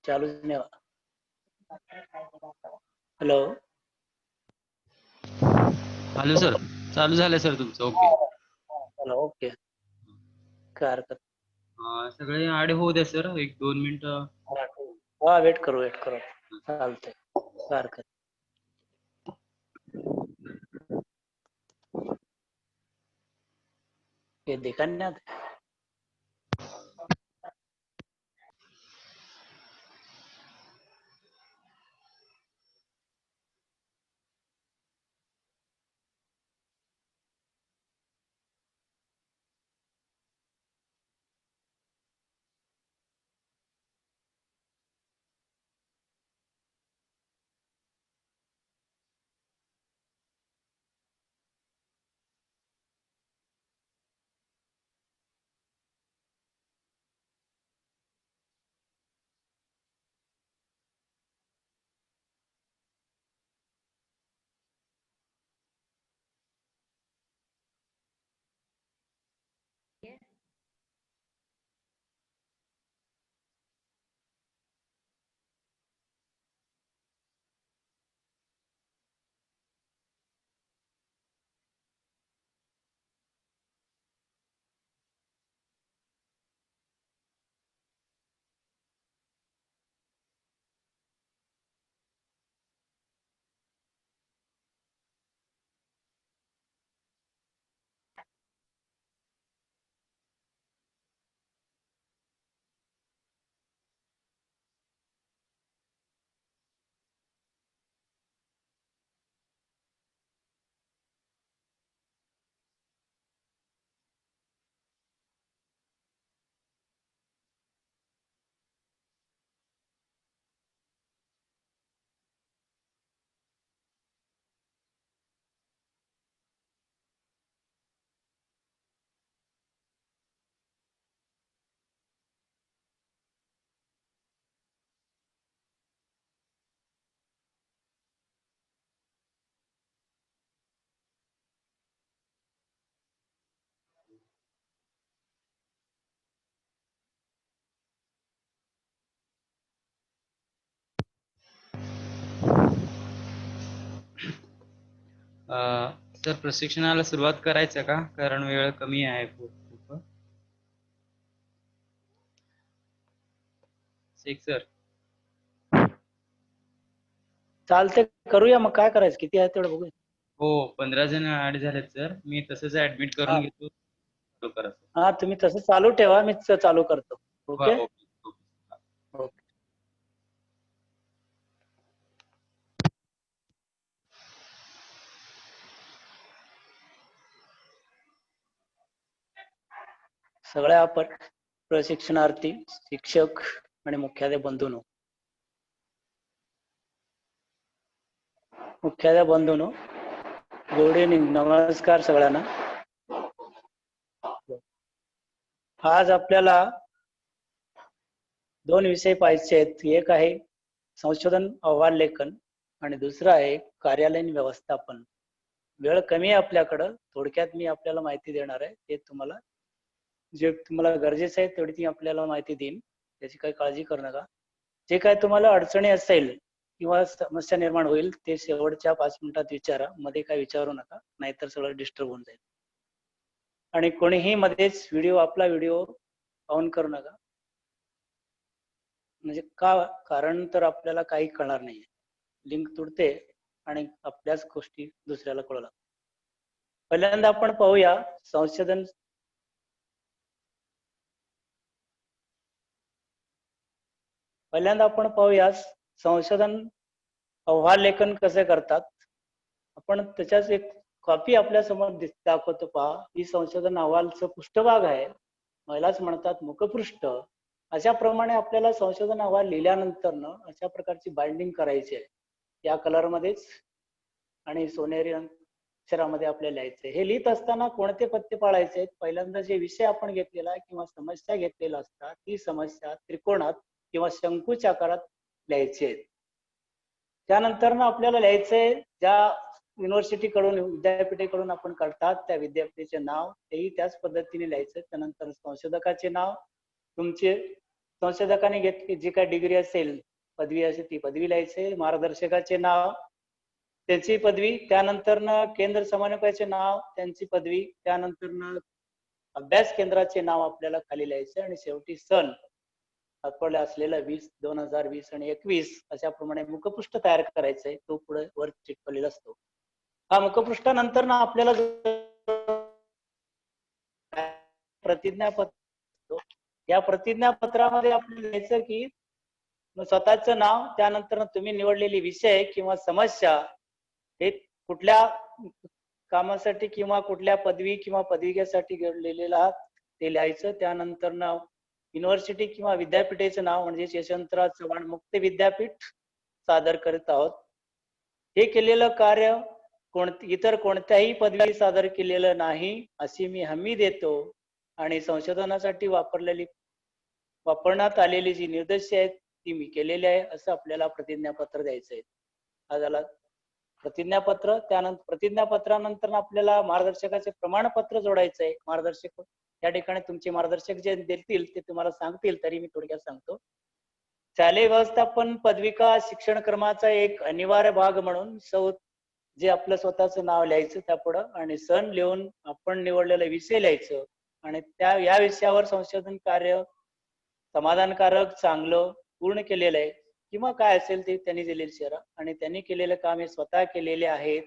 चालूच नाही. Hello. Hello sir, चालू झालंय सर तुमचं. ओके. हॅलो. ओके. काय हरकत. सगळे ऍड होऊ द्या सर, 1-2 मिनिटं. हा, वेट करू चालतंय. काय हरकत. ये देखा नहीं आता. सर, प्रशिक्षणाला सुरुवात करायचं का? कारण वेळ कमी आहे खूप. सर चालते, करूया मग. काय करायचं, किती आहे तेवढं बघूया. हो, 15 जण ऍड झालेत सर. मी तसंच ऍडमिट करून घेतो. करा सर. हा, तुम्ही तसं चालू ठेवा, मी चालू करतो. ओके. ओके. सगळ्या आपण प्रशिक्षणार्थी, शिक्षक आणि मुख्याध्याप बंधूंनो, गुड इव्हनिंग, नमस्कार सगळ्यांना. आज आपल्याला 2 विषय पाहायचे आहेत. एक आहे संशोधन अहवाल लेखन आणि दुसरा आहे कार्यालयीन व्यवस्थापन. वेळ कमी आहे आपल्याकडं, थोडक्यात मी आपल्याला माहिती देणार आहे. ते तुम्हाला जे तुम्हाला गरजेचं आहे तेवढी ती आपल्याला माहिती देईन, त्याची काही काळजी करू नका. जे काय तुम्हाला अडचणी असेल किंवा समस्या निर्माण होईल ते शेवटच्या 5 मिनिटात विचारा, मध्ये काय विचारू नका, नाहीतर सगळं डिस्टर्ब होऊन जाईल. आणि कोणीही मध्येच आपला व्हिडिओ ऑन करू नका. म्हणजे कारण तर आपल्याला काही कळणार नाही, लिंक तुटते आणि आपल्याच गोष्टी दुसऱ्याला कळू लागतात. पहिल्यांदा आपण पाहूया संशोधन अहवाल लेखन कसे करतात. आपण त्याच्याच एक कॉपी आपल्या समोर दाखवतो पहा. ही संशोधन अहवालचं पृष्ठभाग आहे, महिलाच म्हणतात मुखपृष्ठ. अशा प्रमाणे आपल्याला संशोधन अहवाल लिहिल्यानंतर अशा प्रकारची बाइंडिंग करायची आहे. या कलर मध्येच आणि सोनेरी अक्षरामध्ये आपल्याला लिहायचे. हे लिहित असताना कोणते पत्ते पाळायचे आहेत. पहिल्यांदा जे विषय आपण घेतलेला आहे किंवा समस्या घेतलेला असतात, ती समस्या त्रिकोणात किंवा शंकूच्या आकारात लिहायची आहे. त्यानंतर आपल्याला लिहायचंय ज्या युनिव्हर्सिटीकडून विद्यापीठाकडून आपण काढतात त्या विद्यापीठाचे नाव तेही त्याच पद्धतीने लिहायचं. त्यानंतर संशोधकाचे नाव, तुमचे संशोधकाने घेतली जी काय डिग्री असेल, पदवी असेल ती पदवी लिहायचे, मार्गदर्शकाचे नाव, त्यांची पदवी, त्यानंतर केंद्र समन्वयकाचे नाव, त्यांची पदवी, त्यानंतर अभ्यास केंद्राचे नाव आपल्याला खाली लिहायचे आणि शेवटी सन आपल्याला असलेला 2020 आणि 21 अशाप्रमाणे मुखपृष्ठ तयार करायचंय. तो पुढे वर चिटकवलेला असतो. हा मुखपृष्ठानंतर ना आपल्याला प्रतिज्ञापत्र, या प्रतिज्ञापत्रामध्ये आपल्याला लिहायचं की स्वतःचं नाव, त्यानंतर तुम्ही निवडलेली विषय किंवा समस्या हे कुठल्या कामासाठी किंवा कुठल्या पदवी किंवा पदविकेसाठी लिहिलेलं आहात ते लिहायचं. त्यानंतर युनिव्हर्सिटी किंवा विद्यापीठाचं नाव म्हणजे यशवंतराव चव्हाण मुक्त विद्यापीठ सादर करत आहोत. हे केलेलं कार्य इतर कोणत्याही पदवी सादर केलेलं नाही अशी मी हमी देतो आणि संशोधनासाठी वापरण्यात आलेली जी निर्देश आहेत ती मी केलेली आहे असं आपल्याला प्रतिज्ञापत्र द्यायचं आहे. हा झाला प्रतिज्ञापत्र. त्यानंतर प्रतिज्ञापत्रानंतर आपल्याला मार्गदर्शकाचे प्रमाणपत्र जोडायचं आहे. मार्गदर्शक या ठिकाणी तुमचे मार्गदर्शक जे देतील ते तुम्हाला सांगतील, तरी मी थोडक्यात सांगतो. शालेय व्यवस्थापन पदविका शिक्षण क्रमाचा एक अनिवार्य भाग म्हणून जे आपलं स्वतःचं नाव लिहायचं त्यापुढं आणि सन लिहून आपण निवडलेला विषय लिहायचं आणि या विषयावर संशोधन कार्य समाधानकारक, चांगलं, पूर्ण केलेलं आहे किंवा काय असेल ते त्यांनी दिलेले शहर आणि त्यांनी केलेलं काम हे स्वतः केलेले आहेत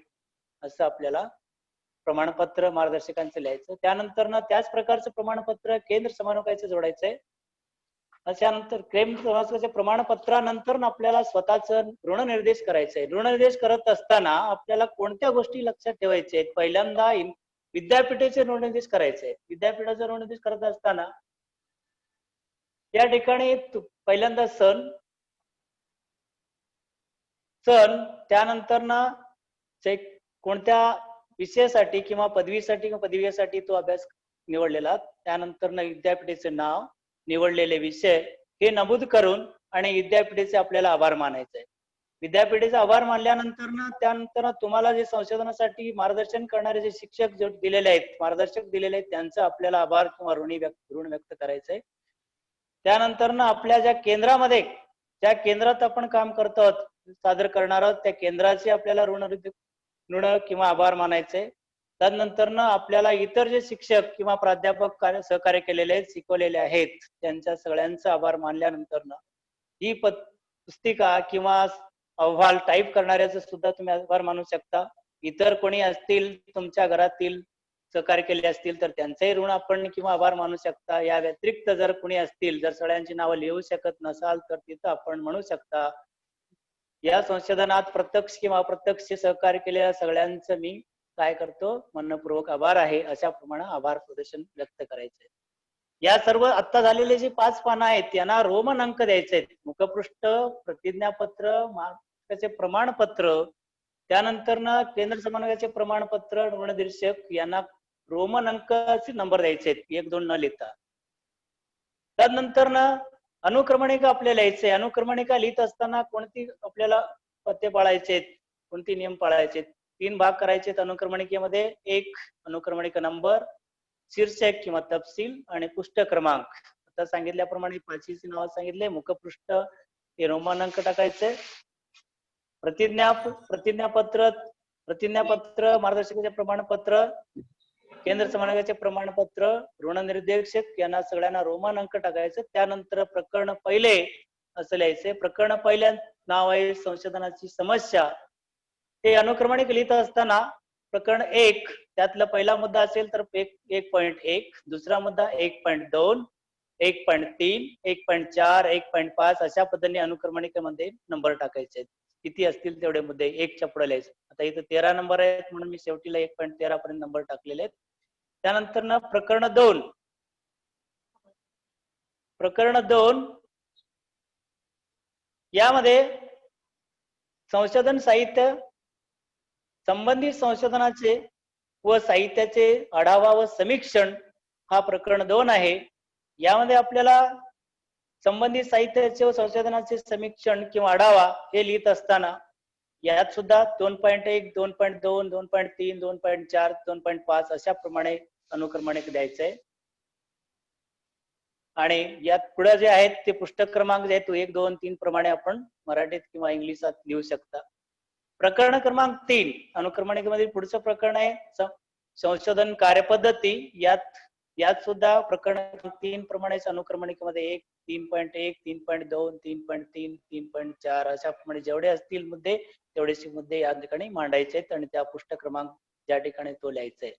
असं आपल्याला प्रमाणपत्र मार्गदर्शकांचं लिहायचं. त्यानंतर त्याच प्रकारचं प्रमाणपत्र केंद्र समन्वयकाचं जोडायचंय. त्याच्यानंतर केंद्र समन्वयकाच्या प्रमाणपत्रानंतर आपल्याला स्वतःचं ऋणनिर्देश करायचंय. ऋणनिर्देश करत असताना आपल्याला कोणत्या गोष्टी लक्षात ठेवायच्या आहेत? पहिल्यांदा विद्यापीठाचे ऋणनिर्देश करायचे. विद्यापीठाचा ऋणनिर्देश करत असताना या ठिकाणी पहिल्यांदा सन, त्यानंतर कोणत्या विषयासाठी किंवा पदवीसाठी किंवा पदवीसाठी तो अभ्यास निवडलेला, त्यानंतर विद्यापीठाचे नाव, निवडलेले विषय हे नमूद करून आणि विद्यापीठाचे आपल्याला आभार मानायचे. विद्यापीठाचे आभार मानल्यानंतर त्यानंतर तुम्हाला जे संशोधनासाठी मार्गदर्शन करणारे जे शिक्षक दिलेले आहेत, मार्गदर्शक दिलेले आहेत, त्यांचं आपल्याला आभार किंवा ऋण व्यक्त करायचंय. त्यानंतर आपल्या ज्या केंद्रामध्ये, ज्या केंद्रात आपण काम करतो आहोत, सादर करणार आहोत, त्या केंद्राचे आपल्याला ऋण किंवा आभार मानायचे. त्यानंतर आपल्याला इतर जे शिक्षक किंवा प्राध्यापक सहकार्य केलेले आहेत, शिकवलेले आहेत, त्यांच्या सगळ्यांचा आभार मानल्यानंतर ही पुस्तिका किंवा अहवाल टाईप करणाऱ्याचा सुद्धा तुम्ही आभार मानू शकता. इतर कोणी असतील तुमच्या घरातील सहकार्य केले असतील तर त्यांचंही ऋण आपण किंवा आभार मानू शकता. या व्यतिरिक्त जर कोणी असतील, जर सगळ्यांची नावं लिहू शकत नसाल तर तिथं आपण म्हणू शकता या संशोधनात प्रत्यक्ष किंवा अप्रत्यक्ष सहकार्य केलेल्या सगळ्यांचं मी काय करतो, मनपूर्वक आभार आहे, अशा प्रमाणे आभार प्रदर्शन व्यक्त करायचंय. या सर्व आता झालेले जे 5 पानं आहेत त्यांना रोमन अंक द्यायचे आहेत. मुखपृष्ठ, प्रतिज्ञापत्र, मार्गदर्शकाचे प्रमाणपत्र, त्यानंतर केंद्र समन्वयाचे प्रमाणपत्र, ऋणनिर्देशक यांना रोमन अंकाचे नंबर द्यायचे आहेत, 1, 2 न लिहिता. त्यानंतर अनुक्रमणिका आपल्याला लिहायचे. अनुक्रमणिका लिहित असताना कोणती आपल्याला पथ्य पाळायचे आहेत, कोणती नियम पाळायचे आहेत? 3 भाग करायचे आहेत अनुक्रमणिकेमध्ये. एक अनुक्रमणिका नंबर, शीर्षक किंवा तपशील आणि पृष्ठ क्रमांक. आता सांगितल्याप्रमाणे 5ची नाव सांगितले. मुखपृष्ठ हे रोमन अंक टाकायचे. प्रतिज्ञापत्र, मार्गदर्शकाचे प्रमाणपत्र, केंद्र समन्वयाचे प्रमाणपत्र, ऋणनिर्देशक यांना सगळ्यांना रोमन अंक टाकायचे. त्यानंतर प्रकरण पहिले असं लिहायचे. प्रकरण पहिल्या नाव आहे संशोधनाची समस्या. ते अनुक्रमणिक लिहित असताना प्रकरण 1 त्यातला पहिला मुद्दा असेल तर 1.1, दुसरा मुद्दा 1.2, 1.3, 1.4, 1.5 अशा पद्धतीने अनुक्रमणिकेमध्ये नंबर टाकायचे आहेत. किती असतील तेवढे मुद्दे 1च्या पुढे लिहायचे. आता इथं 13 नंबर आहेत म्हणून मी शेवटीला 1.13 पर्यंत नंबर टाकलेले आहेत. त्यानंतर प्रकरण 2, यामध्ये संशोधन साहित्य, संबंधित संशोधनाचे व साहित्याचे आढावा व समीक्षण हा प्रकरण 2 आहे. यामध्ये आपल्याला संबंधित साहित्याचे व संशोधनाचे समीक्षण किंवा आढावा हे लिहित असताना यात सुद्धा 2.1, 2.2, 2.3, 2.4, 2.5 अशा प्रमाणे अनुक्रमणिक द्यायचंय. आणि यात पुढे जे आहेत ते पुस्तक क्रमांक जे आहेत 1, 2, 3 प्रमाणे आपण मराठीत किंवा इंग्लिशात लिहू शकता. प्रकरण क्रमांक 3 अनुक्रमणिकेमध्ये पुढचं प्रकरण आहे संशोधन कार्यपद्धती. यात सुद्धा प्रकरण 3 प्रमाणेच अनुक्रमणिकेमध्ये 1, 3.1, 3.2, 3.3, 3.4 अशा प्रमाणे जेवढे असतील मुद्दे तेवढेचे मुद्दे या ठिकाणी मांडायचे आहेत आणि त्या पुस्तक क्रमांक ज्या ठिकाणी तो लिहायचा आहे.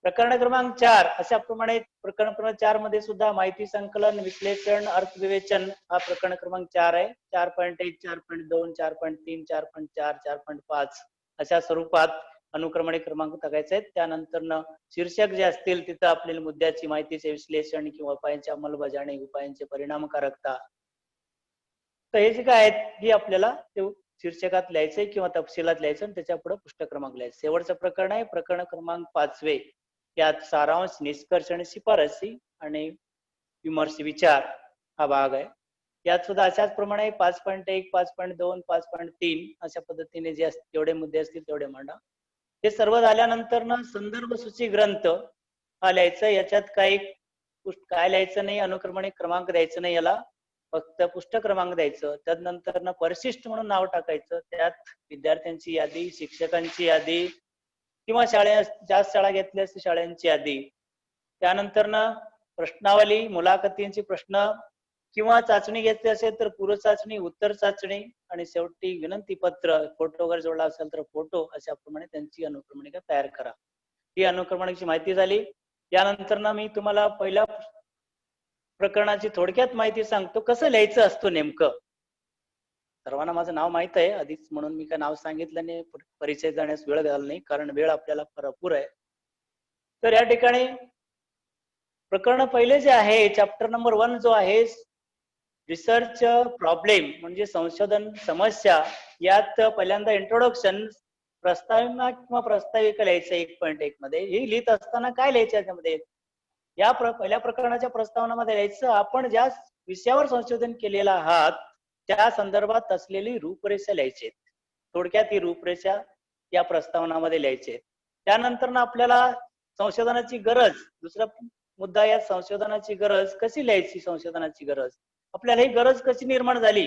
प्रकरण क्रमांक 4 अशा प्रमाणे प्रकरण क्रमांक 4 मध्ये सुद्धा माहिती संकलन, विश्लेषण, अर्थविवेचन हा प्रकरण क्रमांक 4 आहे. 4.1, 4.2, 4.3, 4.4, 4.5 अशा स्वरूपात अनुक्रमणिक क्रमांक टाकायचे आहेत. त्यानंतर शीर्षक जे असतील तिथं आपल्याला मुद्द्याची माहितीचे विश्लेषण किंवा उपायांची अंमलबजावणी, उपायांची परिणामकारकता तर हे जे काय आहेत ही आपल्याला शीर्षकात लिहायचंय किंवा तपशिलात लिहायचं आणि त्याच्या पुढे पुस्तक क्रमांक लिहायचं. शेवटचं प्रकरण आहे प्रकरण क्रमांक 5. यात सारांश, निष्कर्ष आणि शिफारसी आणि विमर्श विचार हा भाग आहे. यात सुद्धा अशाच प्रमाणे 5.1, 5.2, 5.3 अशा पद्धतीने जे जेवढे मुद्दे असतील तेवढे मांडा. हे सर्व झाल्यानंतर ना संदर्भ सूची ग्रंथ हा लिहायचा. याच्यात काही काय लिहायचं नाही, अनुक्रमणिक क्रमांक द्यायचं नाही, याला फक्त पुस्तक क्रमांक द्यायचं. त्यानंतर ना परिशिष्ट म्हणून नाव टाकायचं. त्यात विद्यार्थ्यांची यादी, शिक्षकांची यादी किंवा जास्त शाळा घेतल्या असतील शाळांची यादी. त्यानंतर ना प्रश्नावली, मुलाखतींची प्रश्न किंवा चाचणी घेतली असेल तर पूर्व चाचणी, उत्तर चाचणी आणि शेवटी विनंती पत्र, फोटो वगैरे जोडला असेल तर फोटो अशा प्रमाणे त्यांची अनुक्रमणिका तयार करा. ही अनुक्रमणिकेची माहिती झाली. यानंतर ना मी तुम्हाला पहिल्या प्रकरणाची थोडक्यात माहिती सांगतो कसं लिहायचं असतो नेमकं. सर्वांना माझं नाव माहित आहे आधीच म्हणून मी काय नाव सांगितलं नाही, परिचय जाण्यास वेळ घाल नाही कारण वेळ आपल्याला भरपूर आहे. तर या ठिकाणी प्रकरण पहिले जे आहे चॅप्टर नंबर 1 जो आहे रिसर्च प्रॉब्लेम म्हणजे संशोधन समस्या. यात पहिल्यांदा इंट्रोडक्शन, प्रस्तावना किंवा प्रस्ताविका लिहायचं 1.1 मध्ये. ही लिहित असताना काय लिहायचं याच्यामध्ये, या पहिल्या प्रकरणाच्या प्रस्तावनामध्ये लिहायचं आपण ज्या विषयावर संशोधन केलेलं आहात त्या संदर्भात असलेली रूपरेषा लिहायची. थोडक्यात ही रूपरेषा या प्रस्तावनामध्ये लिहायची. त्यानंतर आपल्याला संशोधनाची गरज, दुसरा मुद्दा या संशोधनाची गरज कशी लिहायची, संशोधनाची गरज आपल्याला ही गरज कशी निर्माण झाली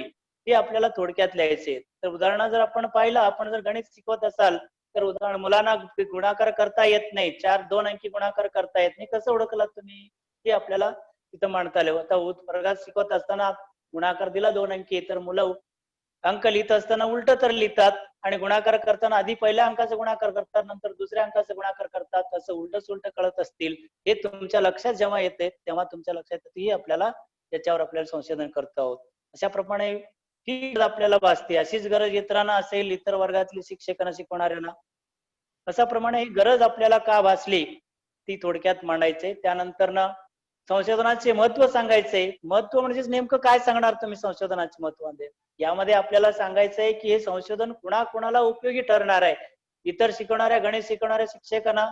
हे आपल्याला थोडक्यात लिहायचे. तर उदाहरण जर आपण पाहिलं, आपण जर गणित शिकवत असाल तर उदाहरण मुलांना गुणाकार करता येत नाही, 2 अंकी गुणाकार करता येत नाही, कसं ओळखलात तुम्ही हे आपल्याला तिथं मांडता आलं. आता वर्गात शिकवत असताना गुणाकार दिला 2 अंकी तर मुलं अंक लिहित असताना उलट तर लिहितात आणि गुणाकार करताना आधी पहिल्या अंकाचा गुणाकार करतात नंतर दुसऱ्या अंकाचा गुणाकार करतात, असं उलट सुलट कळत असतील. हे तुमच्या लक्षात जेव्हा येते तेव्हा तुमच्या लक्षात येते ही आपल्याला त्याच्यावर आपल्याला संशोधन करतो आहोत. अशा प्रमाणे ही आपल्याला भासते. अशीच गरज इतरांना असेल, इतर वर्गातली शिक्षकांना शिकवणाऱ्यांना. अशा प्रमाणे ही गरज आपल्याला का भासली ती थोडक्यात मांडायचे. त्यानंतर ना संशोधनाचे महत्व सांगायचे. महत्व म्हणजेच नेमकं काय सांगणार तुम्ही संशोधनाचे महत्व मध्ये. यामध्ये आपल्याला सांगायचंय की हे संशोधन कुणाकुणाला उपयोगी ठरणार आहे. इतर शिकवणाऱ्या गणित शिकवणाऱ्या शिक्षकांना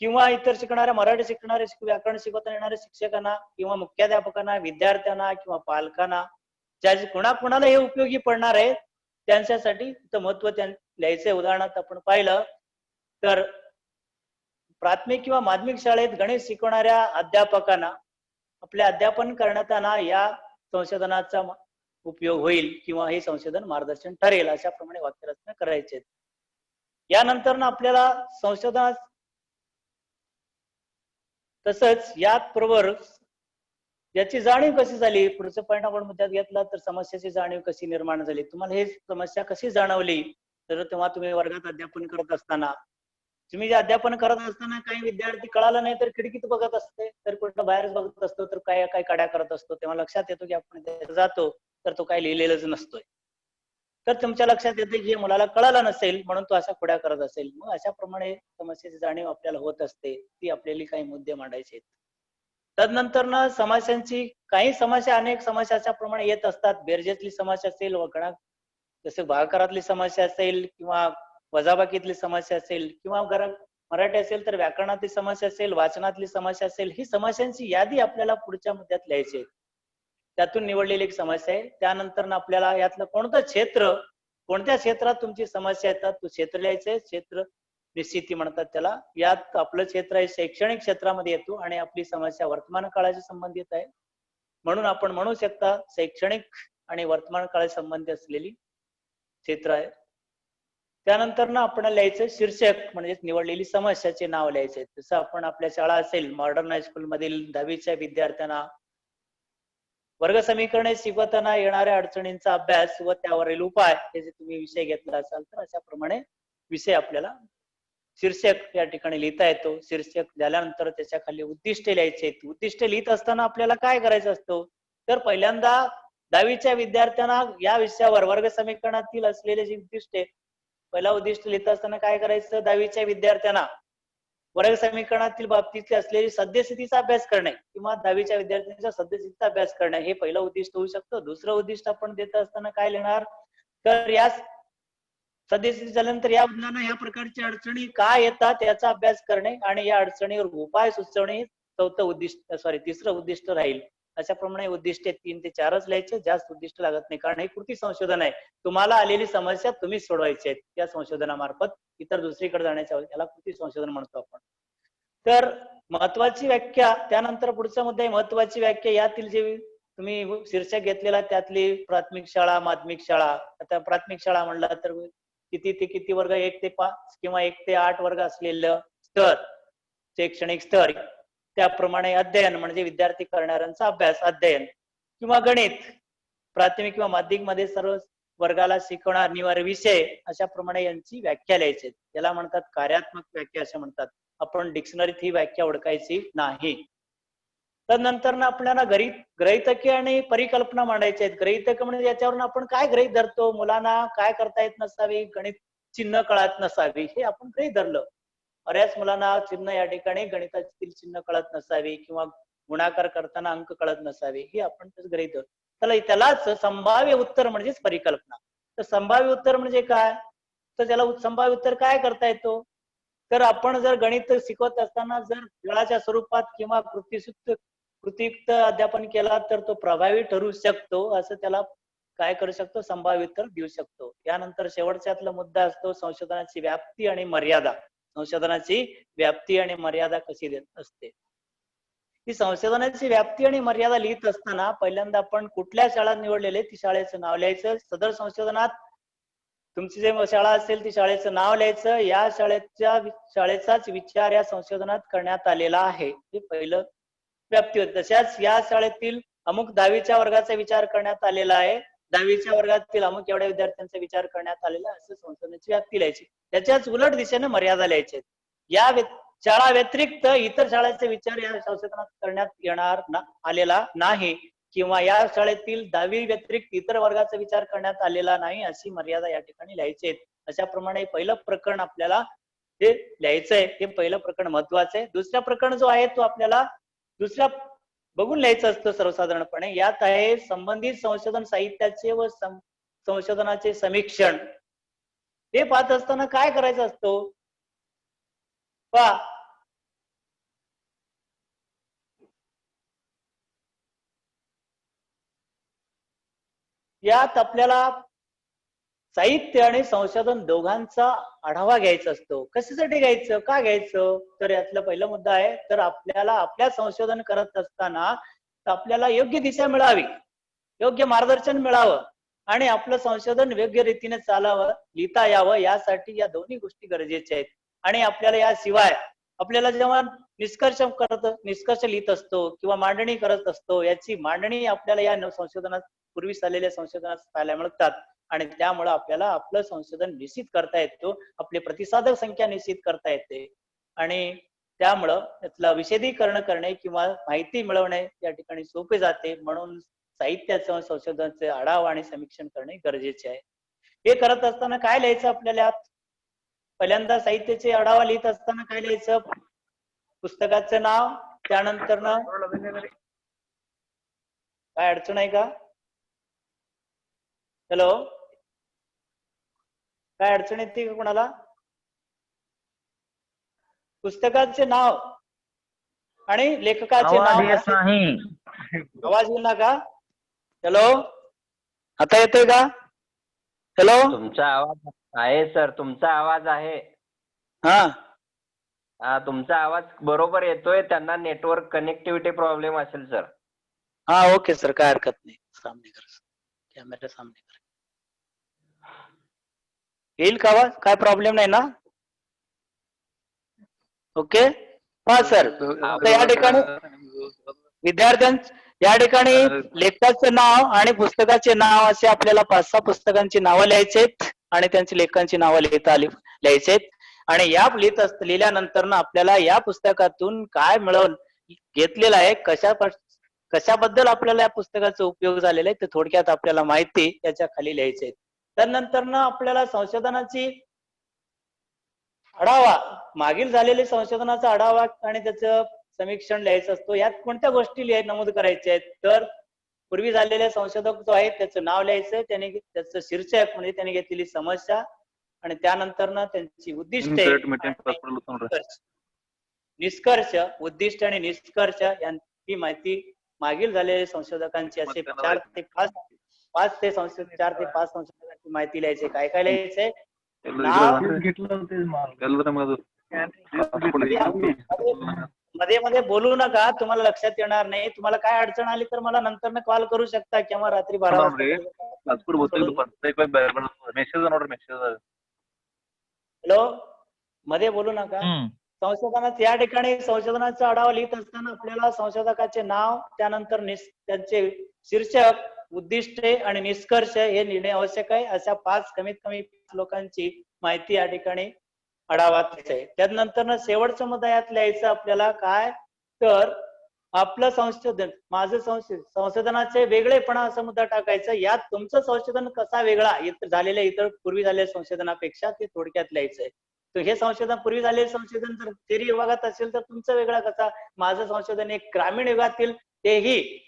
किंवा इतर शिकणाऱ्या मराठी शिकणारे, व्याकरण शिकवता येणाऱ्या शिक्षकांना किंवा मुख्याध्यापकांना, विद्यार्थ्यांना किंवा पालकांना, ज्या कुणाकुणाला हे उपयोगी पडणार आहे त्यांच्यासाठी महत्व लिहायचंय. उदाहरणार्थ आपण पाहिलं तर प्राथमिक किंवा माध्यमिक शाळेत गणित शिकवणाऱ्या अध्यापकांना आपले अध्यापन करण्यात या संशोधनाचा उपयोग होईल किंवा हे संशोधन मार्गदर्शन ठरेल अशा प्रमाणे वाक्यरचना करायचे. यानंतर ना आपल्याला संशोधनात तसंच यात बरोबर याची जाणीव कशी झाली, पुढचं पॉईंट आपण मुद्द्यात घेतला तर समस्येची जाणीव कशी निर्माण झाली, तुम्हाला हे समस्या कशी जाणवली. तर तेव्हा तुम्ही वर्गात अध्यापन करत असताना अध्यापन करत असताना काही विद्यार्थी कळालं नाही तर खिडकीत बघत असते, तर कुठं बाहेरच बघत असतो, तर काय काय काड्या करत असतो. तेव्हा लक्षात येतो की आपण जातो तर तो काही लिहिलेलंच नसतोय. तर तुमच्या लक्षात येते की मुलाला कळालं नसेल म्हणून तो अशा खोड्या करत असेल. मग अशा प्रमाणे समस्येची जाणीव आपल्याला होत असते. ती आपल्याला काही मुद्दे मांडायचे. तदनंतर ना समस्यांची काही समस्या, अनेक समस्या अशा प्रमाणे येत असतात. बेरजेतली समस्या असेल, वगळा जसे भागाकारातली समस्या असेल किंवा वजाबाकीतली समस्या असेल किंवा मराठी असेल तर व्याकरणातली समस्या असेल, वाचनातली समस्या असेल, ही समस्यांची यादी आपल्याला पुढच्या मुद्द्यात लिहायची. त्यातून निवडलेली एक समस्या आहे. त्यानंतर आपल्याला यातलं कोणतं क्षेत्र कोणत्या क्षेत्रात तुमची समस्या येतात तो क्षेत्र लिहायचंय, क्षेत्र निश्चिती म्हणतात त्याला. यात आपलं क्षेत्र आहे शैक्षणिक क्षेत्रामध्ये येतो आणि आपली समस्या वर्तमान काळाशी संबंधित आहे, म्हणून आपण म्हणू शकता शैक्षणिक आणि वर्तमान काळाशी संबंधित असलेली क्षेत्र आहे. त्यानंतर ना आपण लिहायचं शीर्षक म्हणजे निवडलेली समस्याचे नाव लिहायचे. जसं आपण आपल्या शाळा असेल मॉडर्न हायस्कूल मधील 10वीच्या विद्यार्थ्यांना वर्ग समीकरणे शिकवताना येणाऱ्या अडचणींचा अभ्यास व त्यावरील उपाय हे जे तुम्ही विषय घेतला असाल तर अशाप्रमाणे विषय आपल्याला शीर्षक या ठिकाणी लिहिता येतो. शीर्षक झाल्यानंतर त्याच्या खाली उद्दिष्टे लिहायचे आहेत. उद्दिष्ट लिहित असताना आपल्याला काय करायचं असतं तर पहिल्यांदा 10वीच्या विद्यार्थ्यांना या विषयावर वर्ग समीकरणातील असलेले जे उद्दिष्टे पहिला उद्दिष्ट लिहित असताना काय करायचं 10वीच्या विद्यार्थ्यांना वर्ग समीकरणातील बाबतीतले असलेली सद्यस्थितीचा अभ्यास करणे किंवा 10वीच्या विद्यार्थ्यांच्या सद्यस्थितीचा अभ्यास करणे हे पहिलं उद्दिष्ट होऊ शकतं. दुसरं उद्दिष्ट आपण देत असताना काय लिहिणार तर या सद्यस्थिती झाल्यानंतर या मुलांना या प्रकारच्या अडचणी काय येतात याचा अभ्यास करणे आणि या अडचणीवर उपाय सुचवणे चौथं उद्दिष्ट तिसरं उद्दिष्ट राहील. अशाप्रमाणे उद्दिष्टे 3 ते 4च लिहायचे, जास्त उद्दिष्ट लागत नाही कारण हे कृती संशोधन आहे. तुम्हाला आलेली समस्या तुम्ही सोडवायची आहे या संशोधनामार्फत, इतर दुसरीकडे जाण्याच्या याला कृती संशोधन म्हणतो आपण. तर महत्वाची व्याख्या त्यानंतर पुढचा मुद्दा आहे महत्वाची व्याख्या. यातील जे तुम्ही शीर्षक घेतलेला त्यातली प्राथमिक शाळा माध्यमिक शाळा. आता प्राथमिक शाळा म्हणला तर किती ते किती वर्ग 1 ते 5 किंवा 1 ते 8 वर्ग असलेलं स्तर शैक्षणिक स्तर. त्याप्रमाणे अध्ययन म्हणजे विद्यार्थी करणाऱ्यांचा अभ्यास अध्ययन किंवा गणित प्राथमिक किंवा माध्यमिक मध्ये सर्व वर्गाला शिकवणार अनिवार्य विषय. अशा प्रमाणे यांची व्याख्या लिहायची. याला म्हणतात कार्यात्मक व्याख्या असे म्हणतात. आपण डिक्शनरीत ही व्याख्या ओळखायची नाही. तदनंतर ना आपल्याला गृहीतके आणि परिकल्पना मांडायच्या आहेत. गृहीतक म्हणजे याच्यावरून आपण काय गृहीत धरतो, मुलांना काय करता येत नसावी, गणित चिन्ह कळत नसावी हे आपण गृहीत धरलं. बऱ्याच मुलांना चिन्ह या ठिकाणी गणितातील चिन्ह कळत नसावी किंवा गुणाकार करताना अंक कळत नसावे हे आपण गृहीत धरतो. त्यालाच संभाव्य उत्तर म्हणजेच परिकल्पना. तर संभाव्य उत्तर म्हणजे काय तर त्याला संभाव्य उत्तर काय करता येतो तर आपण जर गणित शिकवत असताना जर खेळाच्या स्वरूपात किंवा कृतीयुक्त अध्यापन केला तर तो प्रभावी ठरू शकतो. असं त्याला काय करू शकतो संभाव्य उत्तर देऊ शकतो. यानंतर शेवटच्यातला मुद्दा असतो संशोधनाची व्याप्ती आणि मर्यादा. संशोधनाची व्याप्ती आणि मर्यादा कशी देत असते. ही संशोधनाची व्याप्ती आणि मर्यादा लिहित असताना पहिल्यांदा आपण कुठल्या शाळा निवडलेले ती शाळेचं नाव लिहायचं. सदर संशोधनात तुमची जे शाळा असेल ती शाळेचं नाव लिहायचं. या शाळेचाच विचार या संशोधनात करण्यात आलेला आहे हे पहिलं व्याप्ती होती. तशाच या शाळेतील अमुक 10वीच्या वर्गाचा विचार करण्यात आलेला आहे. 10वीच्या वर्गातील अमुक एवढ्या विद्यार्थ्यांचा विचार करण्यात आलेला आहे असं संशोधनाची व्याप्ती लिहायची. त्याच्याच उलट दिशेने मर्यादा लिहायची. या शाळा व्यतिरिक्त इतर शाळेचे विचार या संशोधनात करण्यात येणार आलेला नाही किंवा या शाळेतील 10वी व्यतिरिक्त इतर वर्गाचा विचार करण्यात आलेला नाही अशी मर्यादा या ठिकाणी लिहायची आहे. अशाप्रमाणे पहिलं प्रकरण आपल्याला हे लिहायचंय. हे पहिलं प्रकरण महत्वाचं आहे. दुसरा प्रकरण जो आहे तो आपल्याला दुसऱ्या बघून लिहायचं असतं सर्वसाधारणपणे. यात आहे संबंधित संशोधन साहित्याचे व संशोधनाचे समीक्षण. हे पाहत असताना काय करायचं असतं पहा यात आपल्याला साहित्य आणि संशोधन दोघांचा आढावा घ्यायचा असतो. कशासाठी घ्यायचं का घ्यायचं तर यातला पहिला मुद्दा आहे तर आपल्याला आपल्या संशोधन करत असताना आपल्याला योग्य दिशा मिळावी, योग्य मार्गदर्शन मिळावं आणि आपलं संशोधन योग्य रीतीने चालावं, लिहिता यावं यासाठी या दोन्ही गोष्टी गरजेच्या आहेत. आणि आपल्याला याशिवाय आपल्याला जेव्हा निष्कर्ष लिहित असतो किंवा मांडणी करत असतो याची मांडणी आपल्याला या संशोधनात पूर्वी चाललेल्या संशोधनात पाहायला मिळतात आणि त्यामुळे आपल्याला आपलं संशोधन निश्चित करता येतो, आपली प्रतिसादक संख्या निश्चित करता येते आणि त्यामुळं त्यातलं विशदीकरण करणे किंवा माहिती मिळवणे या ठिकाणी सोपे जाते. म्हणून साहित्याचं संशोधनाचे आढावा आणि समीक्षण करणे गरजेचे आहे. हे करत असताना काय लिहायचं आपल्याला पहिल्यांदा साहित्याचे आढावा लिहित असताना काय लिहायचं पुस्तकाचं नाव त्यानंतर ना काय अडचण आहे का हॅलो काय अडचण येते का कोणाला पुस्तकाचे नाव आणि लेखकाचे नाव आवाज येऊ नका हॅलो आता येतोय का हॅलो. तुमचा आवाज आहे सर, तुमचा आवाज आहे. हा तुमचा आवाज बरोबर येतोय. त्यांना नेटवर्क कनेक्टिव्हिटी प्रॉब्लेम असेल सर. हा ओके सर, काय हरकत नाही. सामने कर, कॅमेरा सामने कर. येईल का आवाज? काय प्रॉब्लेम नाही ना? ओके. हा सर, तर या ठिकाणी या ठिकाणी लेखकाचं नाव आणि पुस्तकाचे नाव असे आपल्याला 5-6 पुस्तकांची नावं लिहायचेत आणि त्यांची लेखकांची नावं लिहायचेत. आणि या लिहिल्यानंतर ना आपल्याला या पुस्तकातून काय मिळवून घेतलेलं आहे, कशाबद्दल आपल्याला या पुस्तकाचा उपयोग झालेला आहे ते थोडक्यात आपल्याला माहिती याच्या खाली लिहायचे. त्यानंतर ना आपल्याला संशोधनाची आढावा, मागील झालेले संशोधनाचा आढावा आणि त्याचं समीक्षण लिहायचं असतो. यात कोणत्या गोष्टी नमूद करायच्या आहेत, तर पूर्वी झालेले संशोधक जो आहे त्याचं नाव लिहायचं, त्याने त्याचं शीर्षक म्हणजे त्याने घेतलेली समस्या आणि त्यानंतर ना त्यांची उद्दिष्टे, निष्कर्ष, उद्दिष्ट आणि निष्कर्ष यांची माहिती मागील झालेल्या संशोधकांची असे 4 ते 5 संशोधकांची माहिती लिहायची. काय काय लिहायचंय? मध्ये मध्ये बोलू नका, तुम्हाला लक्षात येणार नाही. तुम्हाला काय अडचण आली तर मला नंतर कॉल करू शकता किंवा रात्री 12 वाजता. हॅलो, मध्ये बोलू नका. संशोधनात या ठिकाणी संशोधनाचा आढावा लिहित असताना आपल्याला संशोधकाचे नाव, त्यानंतर त्यांचे शीर्षक, उद्दिष्टे आणि निष्कर्ष हे लिहिणे आवश्यक आहे. अशा 5 कमीत कमी 5 लोकांची माहिती या ठिकाणी आढावात आहे. त्यानंतर शेवटच्या मुद्द्यात लिहायचं आपल्याला काय, तर आपलं संशोधन, माझं संशोधनाचे वेगळेपणा असा मुद्दा टाकायचा. यात तुमचं संशोधन कसा वेगळा झालेल्या इतर पूर्वी झालेल्या संशोधनापेक्षा ते थोडक्यात लिहायचंय. तर हे संशोधन, पूर्वी झालेले संशोधन जर शहरी विभागात असेल तर तुमचं वेगळा कसा, माझं संशोधन एक ग्रामीण विभागातील, तेही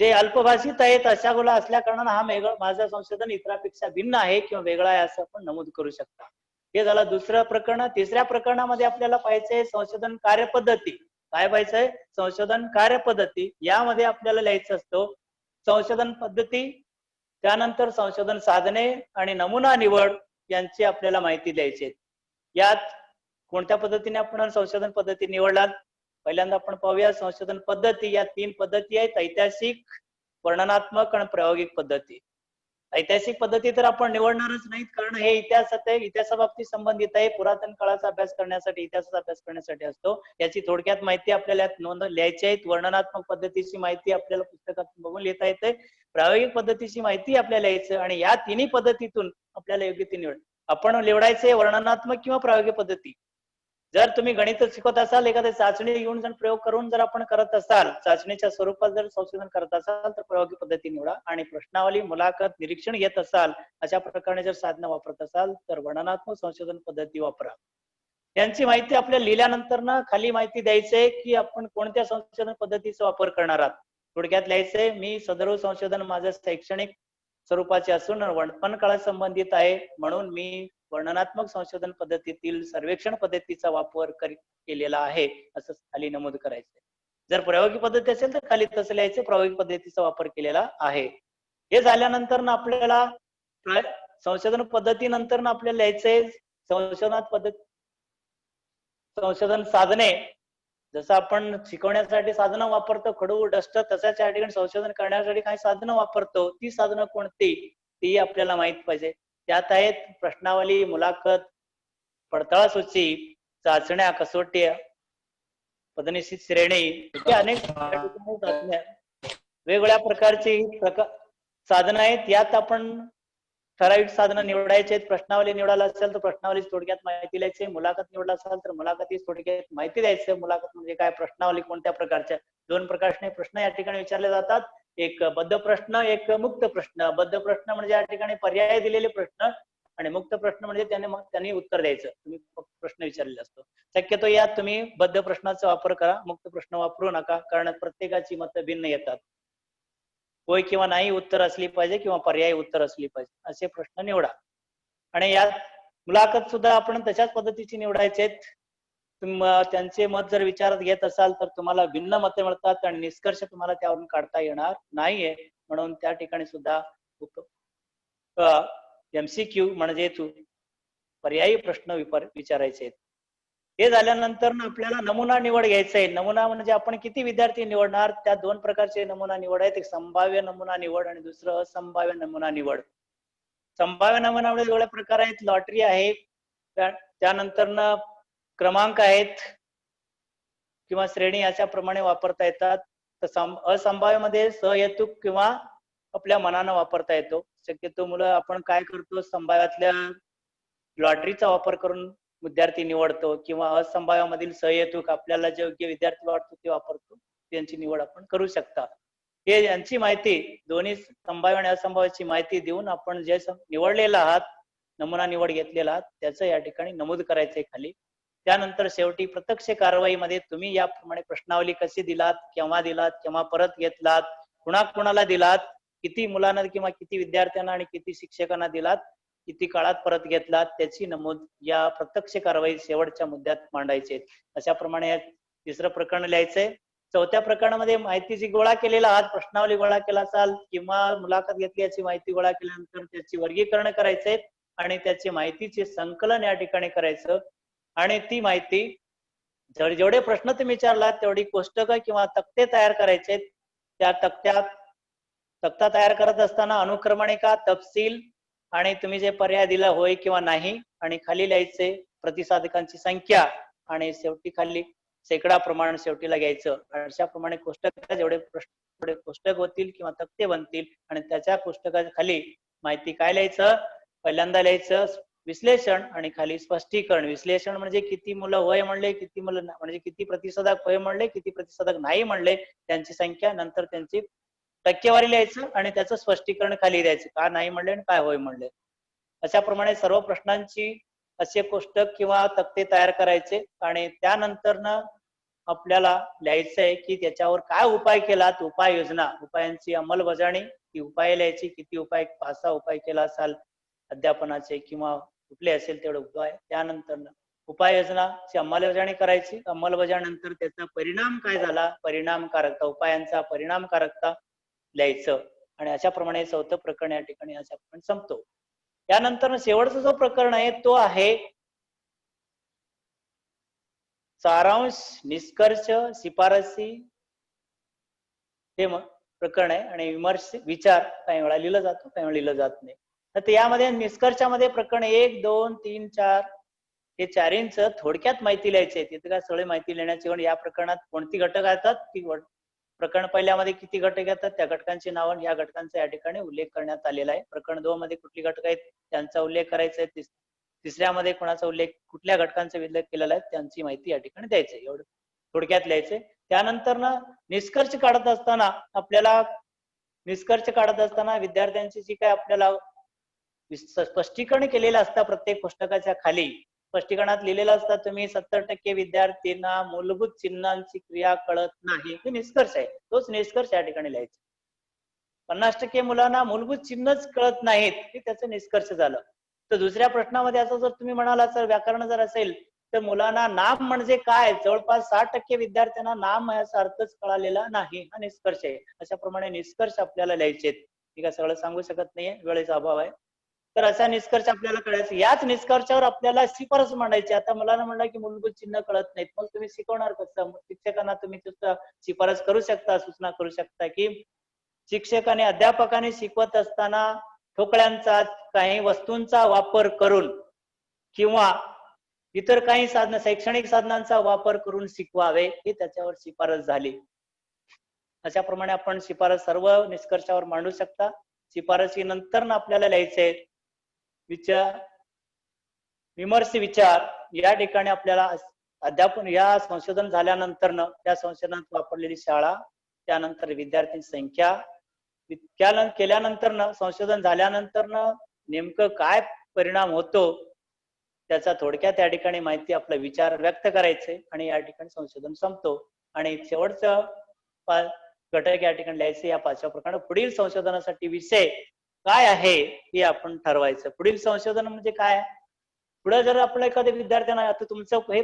जे अल्पभाषित आहेत अशा गोला असल्या कारणानं हा माझं संशोधन इतरांपेक्षा भिन्न आहे किंवा वेगळा आहे असं आपण नमूद करू शकता. हे झालं दुसरं प्रकरण. तिसऱ्या प्रकरणामध्ये आपल्याला पाहायचंय संशोधन कार्यपद्धती. काय पाहायचंय? संशोधन कार्यपद्धती. यामध्ये आपल्याला लिहायचं असतो संशोधन पद्धती, त्यानंतर संशोधन साधने आणि नमुना निवड यांची आपल्याला माहिती द्यायची. यात कोणत्या पद्धतीने आपण संशोधन पद्धती निवडलात? पहिल्यांदा आपण पाहूया संशोधन पद्धती. या 3 पद्धती आहेत: ऐतिहासिक, वर्णनात्मक आणि प्रायोगिक पद्धती. ऐतिहासिक पद्धती तर आपण निवडणारच नाहीत, कारण हे इतिहासाबाबतीत संबंधित आहे. पुरातन काळाचा अभ्यास करण्यासाठी, इतिहासाचा अभ्यास करण्यासाठी असतो. याची थोडक्यात माहिती आपल्याला नोंद लिहायची आहे. वर्णनात्मक पद्धतीची माहिती आपल्याला पुस्तकातून बघून लिहिता येते. प्रायोगिक पद्धतीची माहिती आपल्याला लिहायचं आणि या 3 पद्धतीतून आपल्याला योग्य ती निवड आपण निवडायचे. वर्णनात्मक किंवा प्रायोगिक पद्धती. जर तुम्ही गणित शिकवत असाल, एखादी चाचणी घेऊन जर प्रयोग करून जर आपण करत असाल, चाचणीच्या स्वरूपात जर संशोधन करत असाल तर प्रायोगिक पद्धती निवडा. आणि प्रश्नावली, मुलाखत, निरीक्षण घेत असाल, अशा प्रकारे जर साधनं वापरत असाल तर वर्णनात्मक संशोधन पद्धती वापरा. यांची माहिती आपल्याला लिहिल्यानंतर ना खाली माहिती द्यायचंय की आपण कोणत्या संशोधन पद्धतीचा वापर करणार आहात. थोडक्यात लिहायचंय, मी सदर संशोधन माझं शैक्षणिक स्वरूपाचे असून वर्तमान काळात संबंधित आहे, म्हणून मी वर्णनात्मक संशोधन पद्धतीतील सर्वेक्षण पद्धतीचा वापर केलेला आहे असं खाली नमूद करायचं. जर प्रायोगिक पद्धती असेल तर खाली तसं लिहायचं, प्रायोगिक पद्धतीचा वापर केलेला आहे. हे झाल्यानंतर ना आपल्याला संशोधन पद्धतीनंतर ना आपल्याला लिहायचंय संशोधन साधने. जसं आपण शिकवण्यासाठी साधनं वापरतो, खडू, डस्ट, तशाच या ठिकाणी संशोधन करण्यासाठी काही साधनं वापरतो. ती साधनं कोणती ती आपल्याला माहित पाहिजे. त्यात आहेत प्रश्नावली, मुलाखत, पडताळ सूची, चाचण्या, कसोटी, पदनिश्चित श्रेणी, हे अनेक वेगवेगळ्या प्रकारची साधनं आहेत. यात आपण ठराविक साधनं निवडायचे. प्रश्नावली निवडायला असेल तर प्रश्नावली थोडक्यात माहिती द्यायची. मुलाखत निवडला असेल तर मुलाखती थोडक्यात माहिती द्यायचं. मुलाखत म्हणजे काय, प्रश्नावली कोणत्या प्रकारच्या, 2 प्रकारचे प्रश्न या ठिकाणी विचारले जातात. एक बद्ध प्रश्न, एक मुक्त प्रश्न. बद्ध प्रश्न म्हणजे या ठिकाणी पर्याय दिलेले प्रश्न आणि मुक्त प्रश्न म्हणजे त्यांनी उत्तर द्यायचं. तुम्ही प्रश्न विचारलेला असतो. शक्यतो यात तुम्ही बद्ध प्रश्नाचा वापर करा, मुक्त प्रश्न वापरू नका, कारण प्रत्येकाची मतं भिन्न येतात. होय किंवा नाही उत्तर असली पाहिजे किंवा पर्यायी उत्तर असली पाहिजे, असे प्रश्न निवडा. आणि यात मुलाखत सुद्धा आपण तशाच पद्धतीची निवडायचे. त्यांचे मत जर विचारात घेत असाल तर तुम्हाला भिन्न मते मिळतात आणि निष्कर्ष तुम्हाला त्यावरून काढता येणार नाहीये, म्हणून त्या ठिकाणी सुद्धा MCQ म्हणजे पर्यायी प्रश्न विचारायचे आहेत. हे झाल्यानंतर आपल्याला नमुना निवड घ्यायचा आहे. नमुना म्हणजे आपण किती विद्यार्थी निवडणार, त्या 2 प्रकारचे नमुना निवड आहेत. एक संभाव्य नमुना निवड आणि दुसरं असंभाव्य नमुना निवड. संभाव्य नमुनामध्ये वेगवेगळे प्रकार आहेत. लॉटरी आहे, त्यानंतर क्रमांक आहेत किंवा श्रेणी अशा प्रमाणे वापरता येतात. तर असंभाव्यमध्ये सहहेतुक किंवा आपल्या मनानं वापरता येतो. शक्यतो मुलं आपण काय करतो, संभाव्यातल्या लॉटरीचा वापर करून विद्यार्थी निवडतो किंवा असंभाव्यामधील सहहेतुक आपल्याला जे योग्य विद्यार्थी वाटतो ते वापरतो. त्यांची निवड आपण करू शकता. हे यांची माहिती दोन्ही संभाव्य आणि असंभाव्याची माहिती देऊन आपण जे निवडलेला आहात, नमुना निवड घेतलेला आहात, त्याचं या ठिकाणी नमूद करायचंय खाली. त्यानंतर शेवटी प्रत्यक्ष कारवाईमध्ये तुम्ही याप्रमाणे प्रश्नावली कशी दिलात, केव्हा परत घेतलात, कुणाला दिलात, किती मुलांना किंवा किती विद्यार्थ्यांना आणि किती शिक्षकांना दिलात, किती काळात परत घेतलात, त्याची नमूद या प्रत्यक्ष कारवाई शेवटच्या मुद्द्यात मांडायचे. अशा प्रमाणे तिसरं प्रकरण लिहायचंय. चौथ्या प्रकरणामध्ये माहिती जी गोळा केलेला आहात, प्रश्नावली गोळा केला असाल किंवा मुलाखत घेतली याची माहिती गोळा केल्यानंतर त्याची वर्गीकरण करायचे आणि त्याची माहितीचे संकलन या ठिकाणी करायचं. आणि ती माहिती जेवढे प्रश्न तुम्ही विचारलात तेवढी कोष्टकं किंवा तक्ते तयार करायचे. त्या तक्ता तयार करत असताना अनुक्रमणिका, तपशील आणि तुम्ही जे पर्याय दिला होय किंवा नाही आणि खाली लिहायचे प्रतिसादकांची संख्या आणि शेवटी खाली शेकडा प्रमाण शेवटीला घ्यायचं. अशाप्रमाणे कोष्टक जेवढे कोष्टक होतील किंवा तक्ते बनतील आणि त्याच्या कोष्टकाच्या खाली माहिती काय लिहायचं, पहिल्यांदा लिहायचं विश्लेषण आणि खाली स्पष्टीकरण. विश्लेषण म्हणजे किती मुलं होय म्हणले, किती मुलं म्हणजे किती प्रतिसादक होय म्हणले, किती प्रतिसादक नाही म्हणले, त्यांची संख्या, नंतर त्यांची टक्केवारी लिहायचं आणि त्याचं स्पष्टीकरण खाली द्यायचं, का नाही म्हणले आणि काय होय म्हणले. अशा प्रमाणे सर्व प्रश्नांची असे कोष्टक किंवा तक्ते तयार करायचे आणि त्यानंतर आपल्याला लिहायचंय की त्याच्यावर काय उपाय केलात, उपाययोजना, उपायांची अंमलबजावणी, ती उपाय लिहायची, किती उपाय, 5-6 उपाय केला असाल अध्यापनाचे किंवा कुठले असेल तेवढे उपाय. त्यानंतर उपाययोजनाची अंमलबजावणी करायची. अंमलबजावणीनंतर त्याचा परिणाम काय झाला, परिणामकारकता, उपायांचा परिणामकारकता लिहायचं आणि अशा प्रमाणे चौथं प्रकरण या ठिकाणी अशा प्रमाणे संपतो. त्यानंतर शेवटचा जो प्रकरण आहे तो आहे सारांश, निष्कर्ष, शिफारसी हे प्रकरण आहे आणि विमर्श, विचार काही वेळा लिहिलं जातो, काही वेळा लिहिलं जात नाही. तर यामध्ये निष्कर्षामध्ये प्रकरण 1, 2, 3, 4 हे चारींच थोडक्यात माहिती लिहायची आहे. तिथे काय सगळी माहिती लिहिण्याची, या प्रकरणात कोणती घटक येतात, ती प्रकरण पहिल्यामध्ये किती घटक येतात, त्या घटकांची नावं, या घटकांचा या ठिकाणी उल्लेख करण्यात आलेला आहे. प्रकरण 2 मध्ये कुठली घटक आहेत त्यांचा उल्लेख करायचा आहे. तिसऱ्यामध्ये कोणाचा उल्लेख, कुठल्या घटकांचा उल्लेख केलेला आहे त्यांची माहिती या ठिकाणी द्यायची आहे. एवढं थोडक्यात लिहायचंय. त्यानंतर निष्कर्ष काढत असताना विद्यार्थ्यांची जी काय आपल्याला स्पष्टीकरण केलेलं असतं प्रत्येक पुस्तकाच्या खाली स्पष्टीकरणात लिहिलेलं असतं, तुम्ही 70% विद्यार्थ्यांना मूलभूत चिन्हांची क्रिया कळत नाही, हे निष्कर्ष आहे. तोच निष्कर्ष या ठिकाणी लिहायचा. 50% मुलांना मूलभूत चिन्हच कळत नाहीत, हे त्याचं निष्कर्ष झालं. तर दुसऱ्या प्रश्नामध्ये असं जर तुम्ही म्हणाला तर व्याकरण जर असेल तर मुलांना नाम म्हणजे काय, जवळपास 60% विद्यार्थ्यांना नाम याचा अर्थच कळालेला नाही, हा निष्कर्ष आहे. अशा प्रमाणे निष्कर्ष आपल्याला लिहायचे. मी काय सगळं सांगू शकत नाहीये, वेळेचा अभाव आहे. तर असा निष्कर्ष आपल्याला कळायचा. याच निष्कर्षावर आपल्याला शिफारस मांडायची. आता मुलांना म्हणलं की मूलभूत चिन्ह कळत नाहीत, मग तुम्ही शिकवणार कसं? शिक्षकांना तुम्ही शिफारस करू शकता, सूचना करू शकता की शिक्षकाने अध्यापकाने शिकवत असताना ठोकळ्यांचा, काही वस्तूंचा वापर करून किंवा इतर काही शैक्षणिक साधनांचा वापर करून शिकवावे, हे त्याच्यावर शिफारस झाली. अशा प्रमाणे आपण शिफारस सर्व निष्कर्षावर मांडू शकता. शिफारसीनंतर आपल्याला लिहायचे विचार, विमर्श विचार. या ठिकाणी आपल्याला अध्यापन, या संशोधन झाल्यानंतर त्या संशोधनात वापरलेली शाळा, त्यानंतर विद्यार्थ्यांची संख्या, केल्यानंतर संशोधन झाल्यानंतर नेमकं काय परिणाम होतो त्याचा थोडक्यात या ठिकाणी माहिती, आपला विचार व्यक्त करायचे आणि या ठिकाणी संशोधन संपतो. आणि शेवटचं घटक या ठिकाणी लिहायचे. या 5व्या प्रकरणात पुढील संशोधनासाठी विषय काय आहे हे आपण ठरवायचं. पुढील संशोधन म्हणजे काय, पुढे जर आपल्या एखाद्या विद्यार्थ्यांना, आता तुमचं हे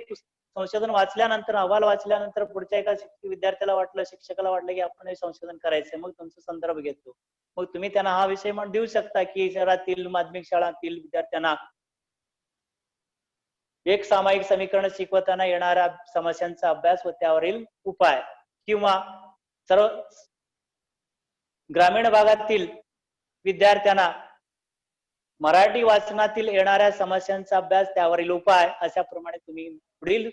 संशोधन वाचल्यानंतर, अहवाल वाचल्यानंतर पुढच्या एका विद्यार्थ्याला वाटलं, शिक्षकाला वाटलं की आपण हे संशोधन करायचंय, मग तुमचा संदर्भ घेतो. मग तुम्ही त्यांना हा विषय म्हणून देऊ शकता की शहरातील माध्यमिक शाळांतील विद्यार्थ्यांना एक सामायिक समीकरण शिकवताना येणाऱ्या समस्यांचा अभ्यास व त्यावरील उपाय, किंवा सर्व ग्रामीण भागातील विद्यार्थ्यांना मराठी वाचनातील येणाऱ्या समस्यांचा अभ्यास त्यावरील उपाय, अशा प्रमाणे तुम्ही पुढील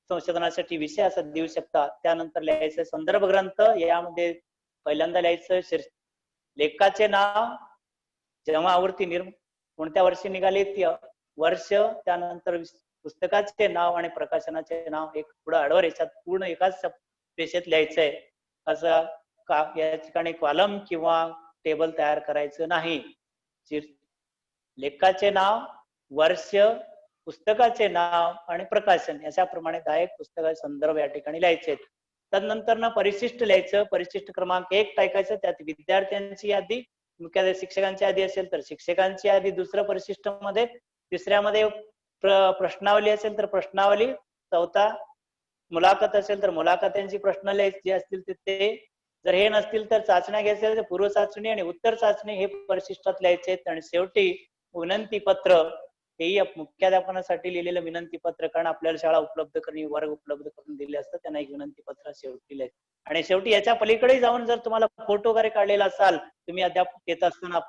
संशोधनासाठी विषय असा देऊ शकता. त्यानंतर लिहायचं संदर्भ ग्रंथ. यामध्ये पहिल्यांदा लिहायचं लेखकाचे नाव, जेव्हा आवृत्ती कोणत्या वर्षी निघाली ती वर्ष, त्यानंतर पुस्तकाचे नाव आणि प्रकाशनाचे नाव एक पुढे आडवर याच्यात पूर्ण एकाच रेषेत लिहायचंय. असं या ठिकाणी कॉलम किंवा टेबल तयार करायचं नाही. लेखकाचे नाव, वर्ष, पुस्तकाचे नाव आणि प्रकाशन अशाप्रमाणे 10 पुस्तकाचे संदर्भ या ठिकाणी लिहायचे. त्यानंतर ना परिशिष्ट लिहायचं. परिशिष्ट क्रमांक 1 टाकायचं. त्यात विद्यार्थ्यांची यादी, मुख्य शिक्षकांची यादी असेल तर शिक्षकांची यादी दुसरं परिशिष्ट मध्ये, तिसऱ्यामध्ये प्रश्नावली असेल तर प्रश्नावली, चौथा मुलाखत असेल तर मुलाखत्यांची प्रश्न लिहायचे असतील ते, जर हे नसतील तर चाचण्या घ्यायच्या तर पूर्व चाचणी आणि उत्तर चाचणी हे परिशिष्टात लिहायचे. आणि शेवटी विनंती पत्र, हेही मुख्याध्यापनासाठी लिहिलेलं विनंती पत्र, कारण आपल्याला शाळा उपलब्ध करणे, वर्ग उपलब्ध करून दिले असतात, त्यांना एक विनंती पत्र शेवटी लिहायचं. आणि शेवटी याच्या पलीकडे जाऊन जर तुम्हाला फोटो वगैरे काढलेला असाल, तुम्ही अध्यापक येत असताना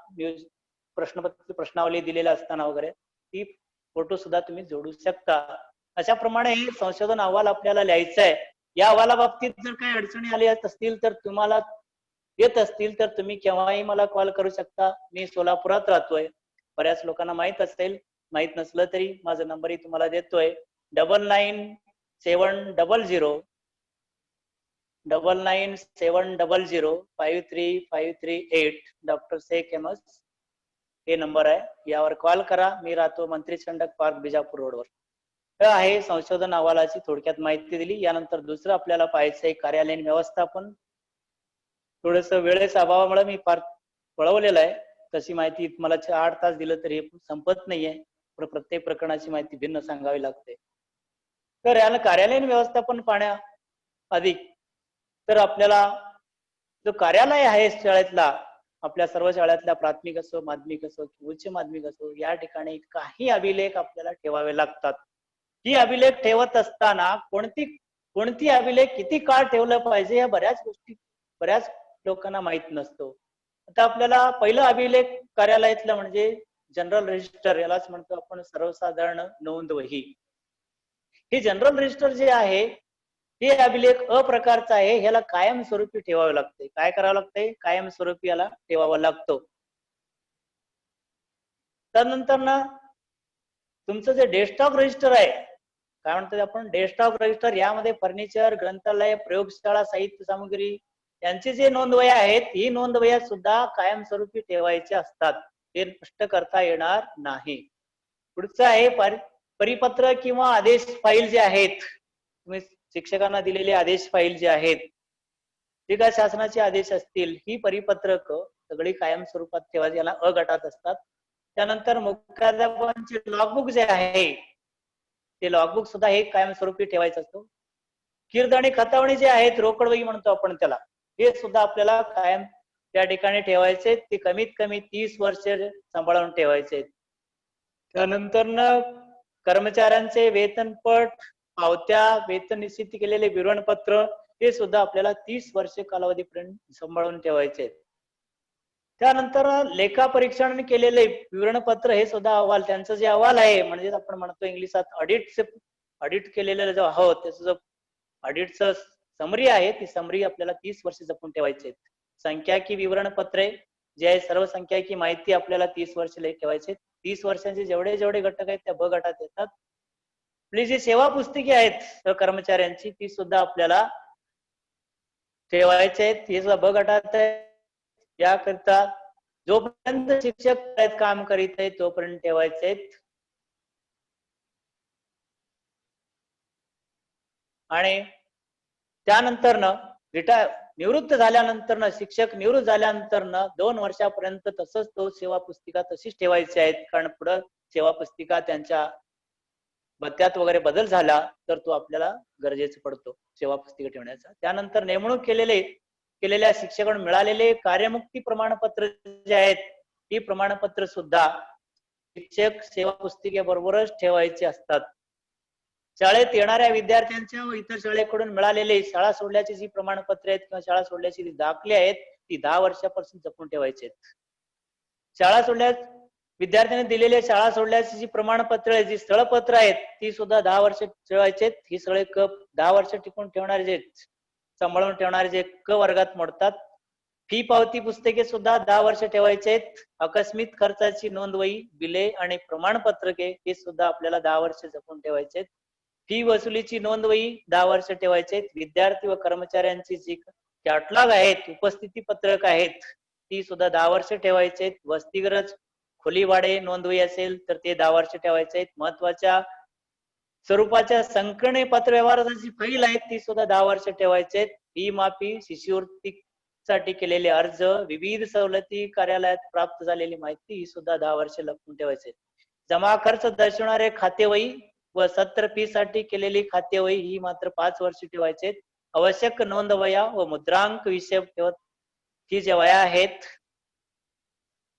प्रश्नपत्र प्रश्नावली दिलेला असताना वगैरे, ती फोटो सुद्धा तुम्ही जोडू शकता. अशा प्रमाणे हे संशोधन अहवाल आपल्याला लिहायचं आहे. या अहवालाबाबतीत जर काही अडचणी आल्या असतील तर तुम्हाला येत असतील तर तुम्ही केव्हाही मला कॉल करू शकता. मी सोलापुरात राहतोय. बऱ्याच लोकांना माहित असेल, माहित नसलं तरी माझा नंबरही तुम्हाला देतोय. 9970053538. डॉक्टर शेख अहमद हे नंबर आहे. यावर कॉल करा. मी राहतो मंत्री चंडक पार्क, बिजापूर रोडवर. हे आहे संशोधन अहवालाची थोडक्यात माहिती दिली. यानंतर दुसरं आपल्याला पाहायचंय कार्यालयीन व्यवस्थापन. थोडस वेळेच्या अभावामुळे मी फार पळवलेलं आहे. तशी माहिती मला 8 तास दिलं तरी संपत नाहीये. प्रत्येक प्रकरणाची माहिती भिन्न सांगावी लागते. तर याला कार्यालयीन व्यवस्थापन पाहण्या आधी तर आपल्याला जो कार्यालय आहे शाळेतला, आपल्या सर्व शाळेतल्या प्राथमिक असो, माध्यमिक असो, उच्च माध्यमिक असो, या ठिकाणी काही अभिलेख आपल्याला ठेवावे लागतात. ही अभिलेख ठेवत असताना कोणती अभिलेख किती काळ ठेवलं पाहिजे या बऱ्याच गोष्टी बऱ्याच लोकांना माहित नसतो. आता आपल्याला पहिलं अभिलेख कार्यालयातलं म्हणजे जनरल रजिस्टर, यालाच म्हणतो आपण सर्वसाधारण नोंद वही. हे जनरल रजिस्टर जे आहे हे अभिलेख अप्रकारचा आहे. ह्याला कायमस्वरूपी ठेवावं लागते. काय करावं लागतंय? कायमस्वरूपी याला ठेवावा लागतो. त्यानंतर ना तुमचं जे डेस्कटॉप रजिस्टर आहे, काय म्हणतो आपण डेस्कटॉप रजिस्टर, यामध्ये फर्निचर, ग्रंथालय, प्रयोगशाळा, साहित्य सामग्री यांची जे नोंदवह्या आहेत, ही नोंदवह्या सुद्धा कायमस्वरूपी ठेवायचे असतात. ते नष्ट करता येणार नाही. पुढचं आहे परिपत्र किंवा आदेश फाईल जे आहेत, तुम्ही शिक्षकांना दिलेले आदेश फाईल जे आहेत, जे काय शासनाचे आदेश असतील, ही परिपत्रक सगळी कायमस्वरूपात ठेवायची, याला अ गटात असतात. त्यानंतर मुख्याध्यापकांचे लॉगबुक जे आहे, ते लॉगबुक सुद्धा हे कायमस्वरूपी ठेवायचं असतो. कीर्द आणि खतावणी जे आहेत, रोकडवही म्हणतो आपण त्याला, हे सुद्धा आपल्याला कायम त्या ठिकाणी ठेवायचे. ते कमीत कमी 30 वर्ष सांभाळून ठेवायचे. त्यानंतर कर्मचाऱ्यांचे वेतनपट, पावत्या, वेतन निश्चित केलेले विवरणपत्र, हे सुद्धा आपल्याला 30 वर्ष कालावधीपर्यंत सांभाळून ठेवायचे. त्यानंतर लेखा परीक्षण केलेले विवरणपत्र, हे सुद्धा अहवाल, त्यांचं जे अहवाल आहे म्हणजे आपण म्हणतो इंग्लिशात ऑडिट केलेलं जो आहोत, त्याचं जो ऑडिटचं समरी आहे, ती समरी आपल्याला 30 वर्ष जपून ठेवायचे. संख्याकी विवरणपत्रे जे आहे, सर्व संख्याकी माहिती आपल्याला 30 वर्ष ठेवायचे. 30 वर्षांचे जेवढे घटक आहेत त्या ब गटात येतात. आपली जी सेवा पुस्तिके आहेत कर्मचाऱ्यांची, ती सुद्धा आपल्याला ठेवायचे आहेत. हे सुद्धा ब गटात आहे. याकरिता जोपर्यंत शिक्षक काम करीत आहेत तोपर्यंत ठेवायचे आहेत. आणि त्यानंतर निवृत्त झाल्यानंतर शिक्षक निवृत्त झाल्यानंतर 2 वर्षापर्यंत तसंच तो सेवा पुस्तिका तशीच ठेवायची आहेत. कारण पुढे सेवा पुस्तिका त्यांच्या भत्त्यात वगैरे बदल झाला तर तो आपल्याला गरजेचा पडतो सेवा पुस्तिका ठेवण्याचा. त्यानंतर नेमणूक केलेल्या शिक्षकांना मिळालेले कार्यमुक्ती प्रमाणपत्र जे आहेत ही प्रमाणपत्र सुद्धा शिक्षक सेवा पुस्तिकेबरोबरच ठेवायचे असतात. शाळेत येणाऱ्या विद्यार्थ्यांच्या व इतर शाळेकडून मिळालेले शाळा सोडल्याची जी प्रमाणपत्रे आहेत किंवा शाळा सोडल्याची जी दाखले आहेत ती 10 वर्षापासून जपून ठेवायची आहेत. शाळा सोडल्यास विद्यार्थ्यांनी दिलेले शाळा सोडल्याची जी प्रमाणपत्र आहेत, जी स्थळपत्र आहेत ती सुद्धा 10 वर्ष ठेवायचे आहेत. ही सगळे 10 वर्ष टिकून ठेवणारे जे सांभाळून ठेवणारे जे वर्गात मोडतात. फी पावती पुस्तके सुद्धा 10 वर्ष ठेवायचे आहेत. आकस्मिक खर्चाची नोंदवही, बिले आणि प्रमाणपत्रके हे सुद्धा आपल्याला 10 वर्ष जपून ठेवायचे आहेत. फी वसुलीची नोंदवही 10 वर्ष ठेवायचे आहेत. विद्यार्थी व कर्मचाऱ्यांची जी कॅटलॉग आहेत, उपस्थिती पत्रक आहेत ती सुद्धा 10 वर्ष ठेवायचे आहेत. वसतिगृह खोली भाडे नोंदवही असेल तर ते 10 वर्ष ठेवायचे आहेत. महत्वाच्या स्वरूपाच्या संकलने पत्र व्यवहाराची फाईल आहेत ती सुद्धा 10 वर्ष ठेवायचे आहेत. फी माफी, शिष्यवृत्तीसाठी केलेले अर्ज, विविध सवलती, कार्यालयात प्राप्त झालेली माहिती ही सुद्धा 10 वर्ष लपवून ठेवायचे. जमा खर्च दर्शवणारे खातेवही व सत्र फी साठी केलेली खातेवही ही मात्र 5 वर्ष ठेवायचे. आवश्यक नोंदवह्या व मुद्रांक विषय ठेवत ही जे वह्या आहेत,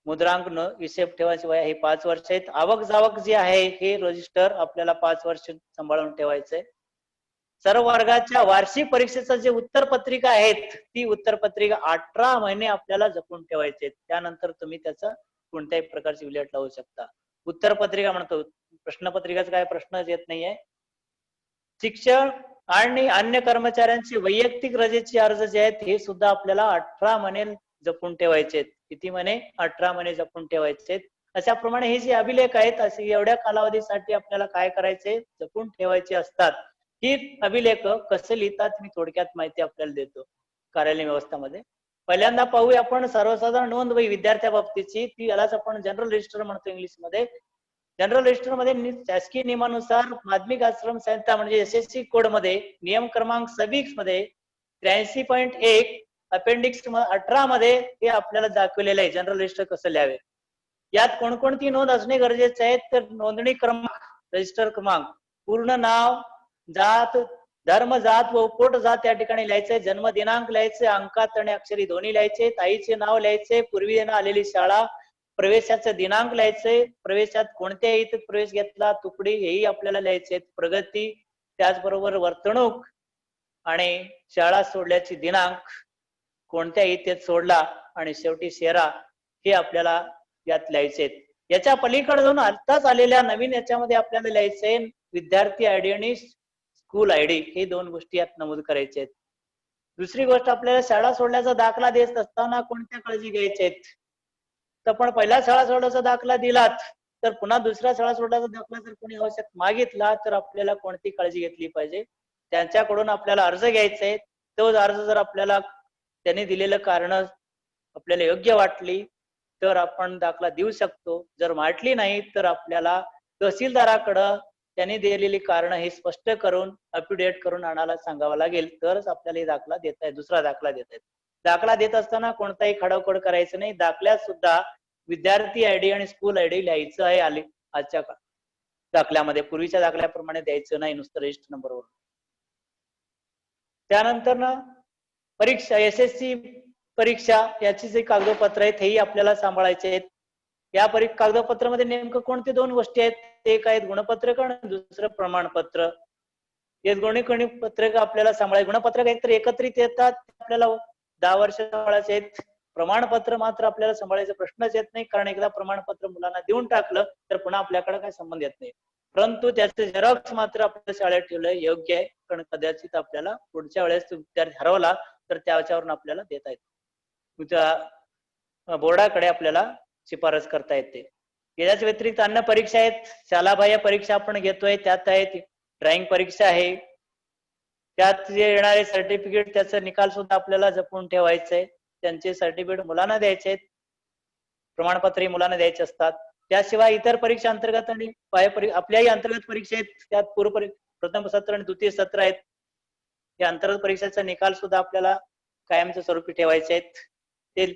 मुद्रांक विषय ठेवायची वह्या ही 5 वर्ष आहेत. आवक जावक जे आहे हे रजिस्टर आपल्याला 5 वर्ष सांभाळून ठेवायचंय. सर्व वर्गाच्या वार्षिक परीक्षेचं जे उत्तरपत्रिका आहेत ती उत्तरपत्रिका 18 महिने आपल्याला जपून ठेवायचे. त्यानंतर तुम्ही त्याचा कोणत्याही प्रकारची विल्हेवाट लावू शकता. उत्तरपत्रिका म्हणतो, प्रश्नपत्रिकाचा काय प्रश्नच येत नाहीये. शिक्षण आणि अन्य कर्मचाऱ्यांची वैयक्तिक रजेचे अर्ज जे आहेत हे सुद्धा आपल्याला 18 महिने जपून ठेवायचे. किती महिने? 18 महिने जपून ठेवायचे. अशाप्रमाणे हे जे अभिलेख आहेत असे एवढ्या कालावधीसाठी आपल्याला काय करायचे? जपून ठेवायचे असतात. ही अभिलेख कसे लिहितात मी थोडक्यात माहिती आपल्याला देतो कार्यालय व्यवस्थामध्ये. पहिल्यांदा पाहूया आपण सर्वसाधारण नोंदवही विद्यार्थ्या बाबतीची. ती यालाच आपण जनरल रजिस्टर म्हणतो इंग्लिश मध्ये. जनरल रजिस्टर मध्ये शासकीय नियमानुसार माध्यमिक आश्रम संहिता म्हणजे SSC कोड मध्ये नियम क्रमांक 26 मध्ये 83.1 अपेंडिक्स 18 मध्ये हे आपल्याला दाखवलेलं आहे जनरल रजिस्टर कसं लिहावे. यात कोणकोणती नोंद असणे गरजेचे आहे तर नोंदणी क्रमांक, रजिस्टर क्रमांक, पूर्ण नाव, जात, धर्म, जात व उपपोट जात या ठिकाणी लिहायचे. जन्म दिनांक लिहायचे, अंकात आणि अक्षरी दोन्ही लिहायचे. आईचे नाव लिहायचे, पूर्वी आलेली शाळा, प्रवेशाचा दिनांक लिहायचे, प्रवेशात कोणत्या इथं प्रवेश घेतला, तुकडी हेही आपल्याला लिहायचे. प्रगती, त्याचबरोबर वर्तणूक आणि शाळा सोडल्याची दिनांक, कोणत्या इथे सोडला आणि शेवटी शेरा हे आपल्याला यात लिहायचे. याच्या पलीकडे जाऊन आताच आलेल्या नवीन याच्यामध्ये आपल्याला लिहायचे विद्यार्थी आयडी आणि स्कूल आयडी हे 2 गोष्टी यात नमूद करायचे आहेत. दुसरी गोष्ट आपल्याला शाळा सोडल्याचा दाखला देत असताना कोणत्या काळजी घ्यायच्या आहेत. तर पण पहिला शाळा सोडल्याचा दाखला दिलात तर पुन्हा दुसरा शाळा सोडल्याचा दाखला जर कोणी आवश्यक मागितला तर आपल्याला कोणती काळजी घेतली पाहिजे. त्यांच्याकडून आपल्याला अर्ज घ्यायचा आहे. तो अर्ज जर आपल्याला त्यांनी दिलेलं कारण आपल्याला योग्य वाटली तर आपण दाखला देऊ शकतो. जर वाटली नाही तर आपल्याला तहसीलदाराकडं त्यांनी दिलेली कारण हे स्पष्ट करून अपडेट करून आणायला सांगावं लागेल तरच आपल्याला हे दाखला देता येईल, दुसरा दाखला देता येईल. दाखला देत असताना कोणताही खडाखोड करायचं नाही. दाखल्यात सुद्धा विद्यार्थी आयडी आणि स्कूल आयडी लिहायचं आहे आजच्या दाखल्यामध्ये. पूर्वीच्या दाखल्याप्रमाणे द्यायचं नाही नुसतं रजिस्टर नंबरवर. त्यानंतर ना परीक्षा, SSC परीक्षा याची जे कागदपत्र आहेत हेही आपल्याला सांभाळायचे आहेत. या कागदपत्रामध्ये नेमकं कोणते 2 गोष्टी आहेत. एक आहेत गुणपत्रक आणि दुसरं प्रमाणपत्र. हे दोन्ही पत्रक आपल्याला सांभाळायचे. गुणपत्रक एकतर एकत्रित येतात, आपल्याला 10 वर्ष सांभाळायचे आहेत. प्रमाणपत्र मात्र आपल्याला सांभाळायचा प्रश्नच येत नाही कारण एकदा प्रमाणपत्र मुलांना देऊन टाकलं तर पुन्हा आपल्याकडे काय संबंध येत नाही. परंतु त्याचे झेरॉक्स मात्र आपल्या शाळेत ठेवलं योग्य आहे कारण कदाचित आपल्याला पुढच्या वेळेस विद्यार्थी हरवला तर त्याच्यावरून आपल्याला देता येते, त्या बोर्डाकडे आपल्याला शिफारस करता येते. याच्या व्यतिरिक्त अन्य परीक्षा आहेत. शालाबाह्य परीक्षा आपण घेतोय त्यात आहेत ड्रॉइंग परीक्षा आहे. त्यात जे येणारे सर्टिफिकेट त्याचा निकाल सुद्धा आपल्याला जपून ठेवायचंय. त्यांचे सर्टिफिकेट मुलांना द्यायचे आहेत, प्रमाणपत्रही मुलांना द्यायचे असतात. त्याशिवाय इतर परीक्षा अंतर्गत आणि आपल्याही अंतर्गत परीक्षा आहेत. त्यात प्रथम सत्र आणि द्वितीय सत्र आहेत. या अंतर्गत परीक्षेचा निकाल सुद्धा आपल्याला कायमच्या स्वरूपी ठेवायचे आहेत. ते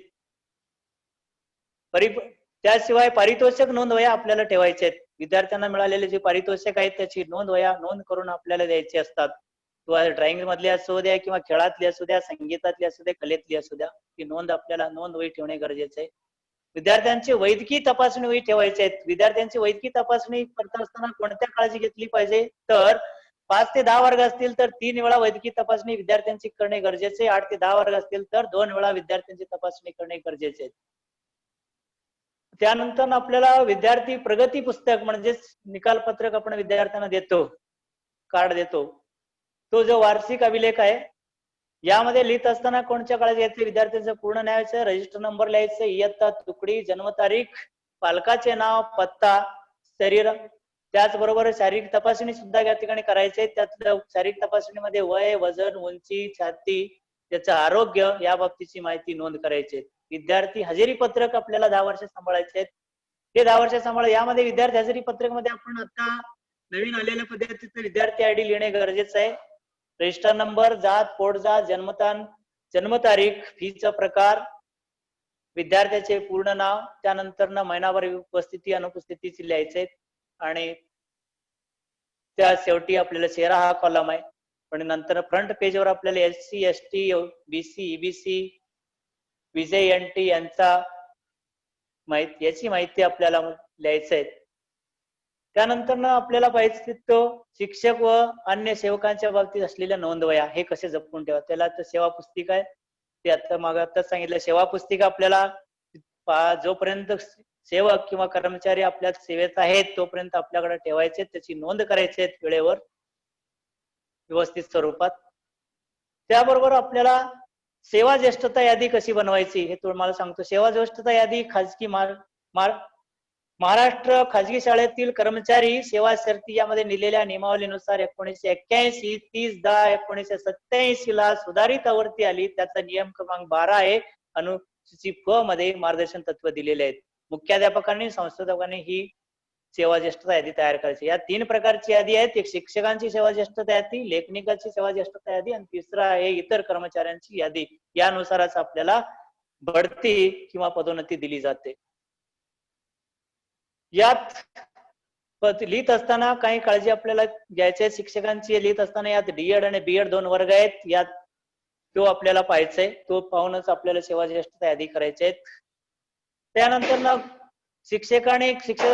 त्याशिवाय पारितोषिक नोंदवह्या आपल्याला ठेवायचे आहेत. विद्यार्थ्यांना मिळालेले जे पारितोषिक आहेत त्याची नोंद करून आपल्याला द्यायची असतात. किंवा ड्रॉइंग मधली असू द्या किंवा खेळातली असू द्या, संगीतातली असू द्या, कलेतली असू द्या, ती नोंद वही ठेवणे गरजेचे आहे. विद्यार्थ्यांची वैद्यकीय तपासणी वही ठेवायची आहेत. विद्यार्थ्यांची वैद्यकीय तपासणी करत असताना कोणत्या काळजी घेतली पाहिजे तर 5 ते 10 वर्ग असतील तर 3 वेळा वैद्यकीय तपासणी विद्यार्थ्यांची करणे गरजेचे. 8 ते 10 वर्ग असतील तर 2 वेळा विद्यार्थ्यांची तपासणी करणे गरजेचे आहे. त्यानंतर आपल्याला विद्यार्थी प्रगती पुस्तक म्हणजेच निकाल पत्रक आपण विद्यार्थ्यांना देतो, कार्ड देतो. तो जो वार्षिक अभिलेख आहे यामध्ये लिहित असताना कोणत्या काळजी घ्यायची, विद्यार्थ्यांचं पूर्ण नाव लिहायचं, रजिस्टर नंबर लिहायचं, इयत्ता, तुकडी, जन्मतारीख, पालकाचे नाव, पत्ता, शरीर, त्याचबरोबर शारीरिक तपासणी सुद्धा या ठिकाणी करायचे. त्यातल्या शारीरिक तपासणीमध्ये वय, वजन, उंची, छाती, त्याचं आरोग्य या बाबतीची माहिती नोंद करायची. विद्यार्थी हजेरी पत्रक आपल्याला 10 वर्ष सांभाळायचे आहेत. ते 10 वर्ष सांभाळ यामध्ये विद्यार्थी हजेरी पत्रक मध्ये आपण आता नवीन आलेल्या पद्धतीचं विद्यार्थी आयडी लिहिणे गरजेचं आहे. रजिस्टर नंबर, जात, पोटजात, जन्मतारीख, फीचा प्रकार, विद्यार्थ्याचे पूर्ण नाव, त्यानंतर महिनाभर उपस्थिती अनुपस्थितीची लिहायचे. आणि त्या शेवटी आपल्याला चेहरा हा कॉलम आहे. पण नंतर फ्रंट पेजवर आपल्याला SC, ST, BC, EBC, विजय NT याची माहिती आपल्याला लिहायचं आहे. त्यानंतर आपल्याला पाहिजे तो शिक्षक व अन्य सेवकांच्या बाबतीत असलेल्या नोंदवह्या हे कसे जपून ठेवा. त्याला तर सेवा पुस्तिका आहे, ते आता मागे आताच सांगितलं. सेवा पुस्तिका आपल्याला जोपर्यंत सेवक किंवा कर्मचारी आपल्या सेवेत आहेत तोपर्यंत आपल्याकडे ठेवायचे, त्याची नोंद करायची वेळेवर व्यवस्थित स्वरूपात. त्याबरोबर आपल्याला सेवा ज्येष्ठता यादी कशी बनवायची हे तुम्हाला सांगतो. सेवा ज्येष्ठता यादी खाजगी महाराष्ट्र खाजगी शाळेतील कर्मचारी सेवा शर्ती यामध्ये दिलेल्या नियमावलीनुसार 1981 30/10/1987 ला सुधारित आवृत्ती आली. त्याचा नियम क्रमांक 12 आहे. अनुसूची फ मध्ये मार्गदर्शन तत्व दिलेले आहेत. मुख्याध्यापकांनी संशोधकांनी ही सेवा ज्येष्ठता यादी तयार करायची. या 3 प्रकारची यादी आहेत. एक शिक्षकांची सेवा ज्येष्ठता यादी, लेखनिकाची सेवा ज्येष्ठता यादी आणि तिसरा आहे इतर कर्मचाऱ्यांची यादी. यानुसारच आपल्याला बढती किंवा पदोन्नती दिली जाते. यात लिहित असताना काही काळजी आपल्याला घ्यायची आहे. शिक्षकांची लिहित असताना यात D.Ed आणि B.Ed 2 वर्ग आहेत. यात तो आपल्याला पाहायचा आहे. तो पाहूनच आपल्याला सेवा ज्येष्ठता यादी करायची आहेत. त्यानंतर शिक्षक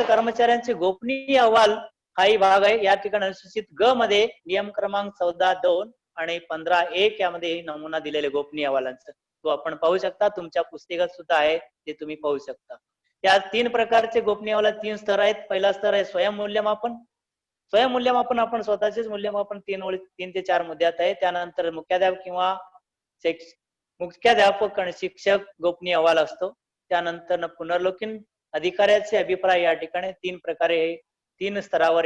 कर्मचाऱ्यांचे गोपनीय अहवाल हाही भाग आहे. या ठिकाणी अनुसूचित ग मध्ये नियम क्रमांक 14(2) आणि 15(1) यामध्ये नमुना दिलेले गोपनीय अहवालांचा तो आपण पाहू शकता. तुमच्या पुस्तिकात सुद्धा आहे, ते तुम्ही पाहू शकता. या 3 प्रकारचे गोपनीय अहवाल 3 स्तर आहेत. पहिला स्तर आहे स्वयंमूल्यमापन. स्वयंमूल्यमापन आपण स्वतःचेच मूल्यमापन 3 ते 4 मुद्द्यात आहे. त्यानंतर मुख्याध्यापक आणि शिक्षक गोपनीय अहवाल असतो. त्यानंतर पुनर्लोकन अधिकाऱ्याचे अभिप्राय या ठिकाणी 3 प्रकारे 3 स्तरावर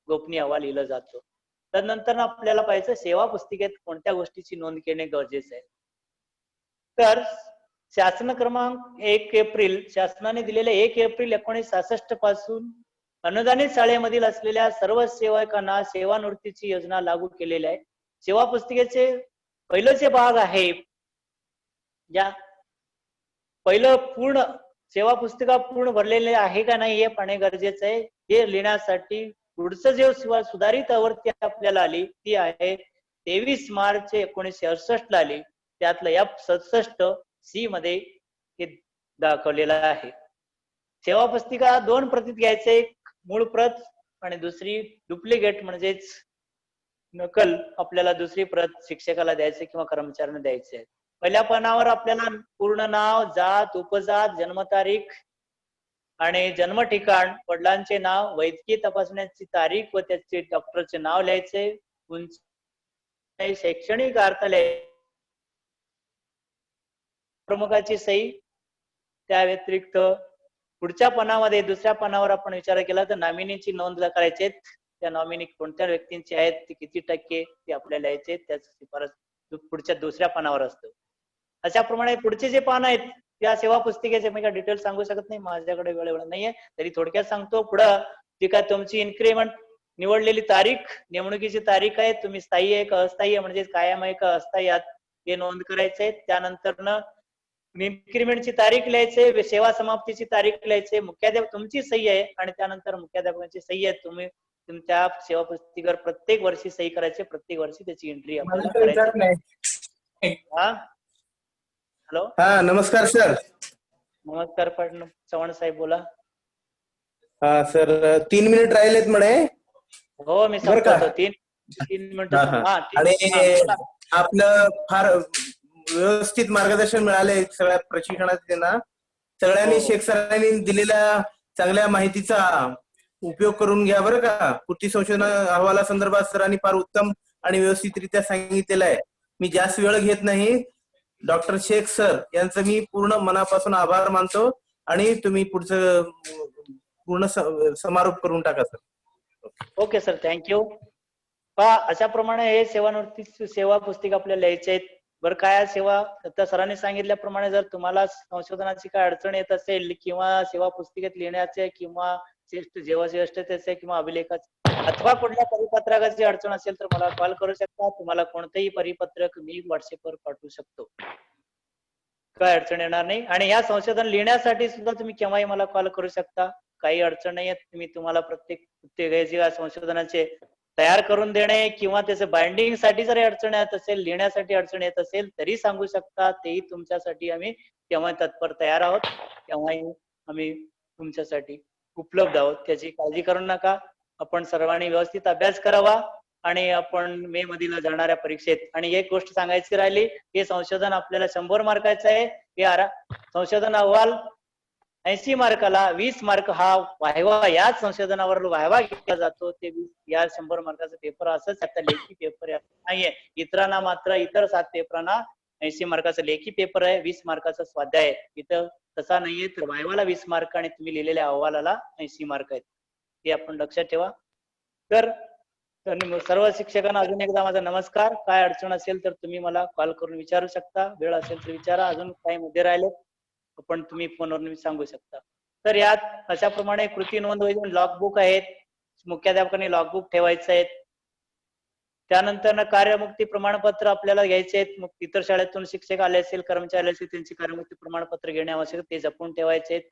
गोपनीय अहवाल लिहिला जातो. त्यानंतर आपल्याला पाहिजे सेवा पुस्तिकेत कोणत्या गोष्टीची नोंद घेणे गरजेचे आहे. तर शासन क्रमांक 1 एप्रिल शासनाने दिलेले 1 एप्रिल 1966 पासून अनुदानित शाळेमधील असलेल्या सर्व सेवकांना सेवानिवृत्तीची योजना लागू केलेली आहे. सेवा पुस्तिकेचे पहिलेचे भाग आहे. या पहिलं पूर्ण सेवा पुस्तिका पूर्ण भरलेले आहे का नाही हे पाहणे गरजेचं आहे. हे लिहिण्यासाठी पुढचं जे सुधारित आवृत्ती आपल्याला आली ती आहे 23 मार्च 1968 ला आली. त्यातलं F67C मध्ये हे दाखवलेलं आहे. सेवा पुस्तिका 2 प्रतीत घ्यायचे, एक मूळ प्रत आणि दुसरी डुप्लिकेट म्हणजेच नकल आपल्याला दुसरी प्रत शिक्षकाला द्यायचे किंवा कर्मचाऱ्यांना द्यायचे आहे. पहिल्या पानावर आपल्याला पूर्ण नाव, जात, उपजात, जन्मतारीख आणि जन्म ठिकाण, वडिलांचे नाव, वैद्यकीय तपासण्याची तारीख व त्याचे डॉक्टरचे नाव लिहायचे, शैक्षणिक अर्थ लिहायचे, प्रमुखाची सही. त्या व्यतिरिक्त पुढच्या पानामध्ये दुसऱ्या पानावर आपण विचार केला तर नॉमिनीची नोंद करायची. त्या नॉमिनी कोणत्या व्यक्तींची आहेत, ते किती टक्के ते आपल्याला लिहायचे, त्याची शिफारस पुढच्या दुसऱ्या पानावर असतो. अशाप्रमाणे पुढचे जे पान आहेत त्या सेवा पुस्तिकेचे मी काय डिटेल सांगू शकत नाही, माझ्याकडे वेळ नाहीये, तरी थोडक्यात सांगतो. पुढं जी काय तुमची इन्क्रिमेंट निवडलेली तारीख, नेमणुकीची तारीख आहे, तुम्ही स्थायी आहे का अस्थायी आहे, म्हणजे कायम आहे का अस्थायी आहात हे नोंद करायचे. त्यानंतर इन्क्रीमेंटची तारीख लिहायचे, सेवा समाप्तीची तारीख लिहायचे, मुख्याध्यापक तुमची सही आहे आणि त्यानंतर मुख्याध्यापकांची सही आहे. तुम्ही तुमच्या सेवा पुस्तिकेवर प्रत्येक वर्षी सही करायचे, प्रत्येक वर्षी त्याची एंट्री आपल्याला करायची. हा हॅलो, हा नमस्कार सर. नमस्कार चव्हाण साहेब बोला. हा सर 3 मिनिट राहिलेत म्हणे. हो मी बरं का? संपवतो. 3 मिनिटं. हा, हा. हा आणि बोला. आपलं फार व्यवस्थित मार्गदर्शन मिळाले सगळ्या प्रशिक्षणात त्यांना. सगळ्यांनी हो. शेख सरांनी दिलेल्या चांगल्या माहितीचा उपयोग करून घ्या बरं का. कृती संशोधन अहवाला संदर्भात सरांनी फार उत्तम आणि व्यवस्थितरित्या सांगितलेलं आहे. मी जास्त वेळ घेत नाही. डॉक्टर शेख सर यांचं मी पूर्ण मनापासून आभार मानतो आणि तुम्ही पुढचं पूर्ण समारोप करून टाका सर. Okay sir, thank you. पहा अशाप्रमाणे हे सेवानिवृत्ती सेवा पुस्तिका आपल्याला लिहायचे आहेत. बरं काय सेवा, आता सरांनी सांगितल्याप्रमाणे जर तुम्हाला संशोधनाची काय अडचण येत असेल किंवा सेवा पुस्तिकेत लिहिण्याचे किंवा ज्येष्ठतेचे किंवा अभिलेखाचे अथवा कुठल्या परिपत्रकाची अडचण असेल तर मला कॉल करू शकता. तुम्हाला कोणतेही परिपत्रक मी व्हॉट्सअपवर पाठवू शकतो, काय अडचण येणार नाही. आणि या संशोधन लिहिण्यासाठी सुद्धा तुम्ही केव्हाही मला कॉल करू शकता, काही अडचण नाही आहे. मी तुम्हाला प्रत्येक संशोधनाचे तयार करून देणे किंवा त्याचे बाइंडिंग साठी जर अडचण येत असेल, लिहिण्यासाठी अडचण येत असेल तरी सांगू शकता. तेही तुमच्यासाठी आम्ही केव्हा तत्पर तयार आहोत, केव्हाही आम्ही तुमच्यासाठी उपलब्ध आहोत. त्याची काळजी करू नका. आपण सर्वांनी व्यवस्थित अभ्यास करावा आणि आपण मे मधील जाणाऱ्या परीक्षेत. आणि एक गोष्ट सांगायची राहिली, हे संशोधन आपल्याला 100 मार्काचं आहे. हे संशोधन अहवाल 80 मार्काला 20 मार्क हा वायवा, याच संशोधनावर वायवा घेतला जातो. ते या 100 मार्काचा पेपर असंच आता लेखी पेपर नाहीये. इतरांना मात्र इतर 7 पेपरांना 80 मार्काचा लेखी पेपर आहे, 20 मार्काचा स्वाध्याय आहे. इथं तसा नाहीये. तर वायवाला 20 मार्क आणि तुम्ही लिहिलेल्या अहवालाला 80 मार्क आहेत, हे आपण लक्षात ठेवा. तर सर्व शिक्षकांना अजून एकदा माझा नमस्कार. काय अडचण असेल तर तुम्ही मला कॉल करून विचारू शकता, वेळ असेल तर विचारा. अजून काही मुद्दे राहिले पण तुम्ही फोनवर सांगू शकता. तर यात अशाप्रमाणे कृती नोंद होईल, लॉगबुक आहेत, मुख्याध्यापकांनी लॉगबुक ठेवायचे आहेत. त्यानंतर कार्यमुक्ती प्रमाणपत्र आपल्याला घ्यायचे आहेत. इतर शाळेतून शिक्षक आले असेल, कर्मचारी आले असेल, त्यांची कार्यमुक्ती प्रमाणपत्र घेणे आवश्यक, ते जपून ठेवायचे आहेत.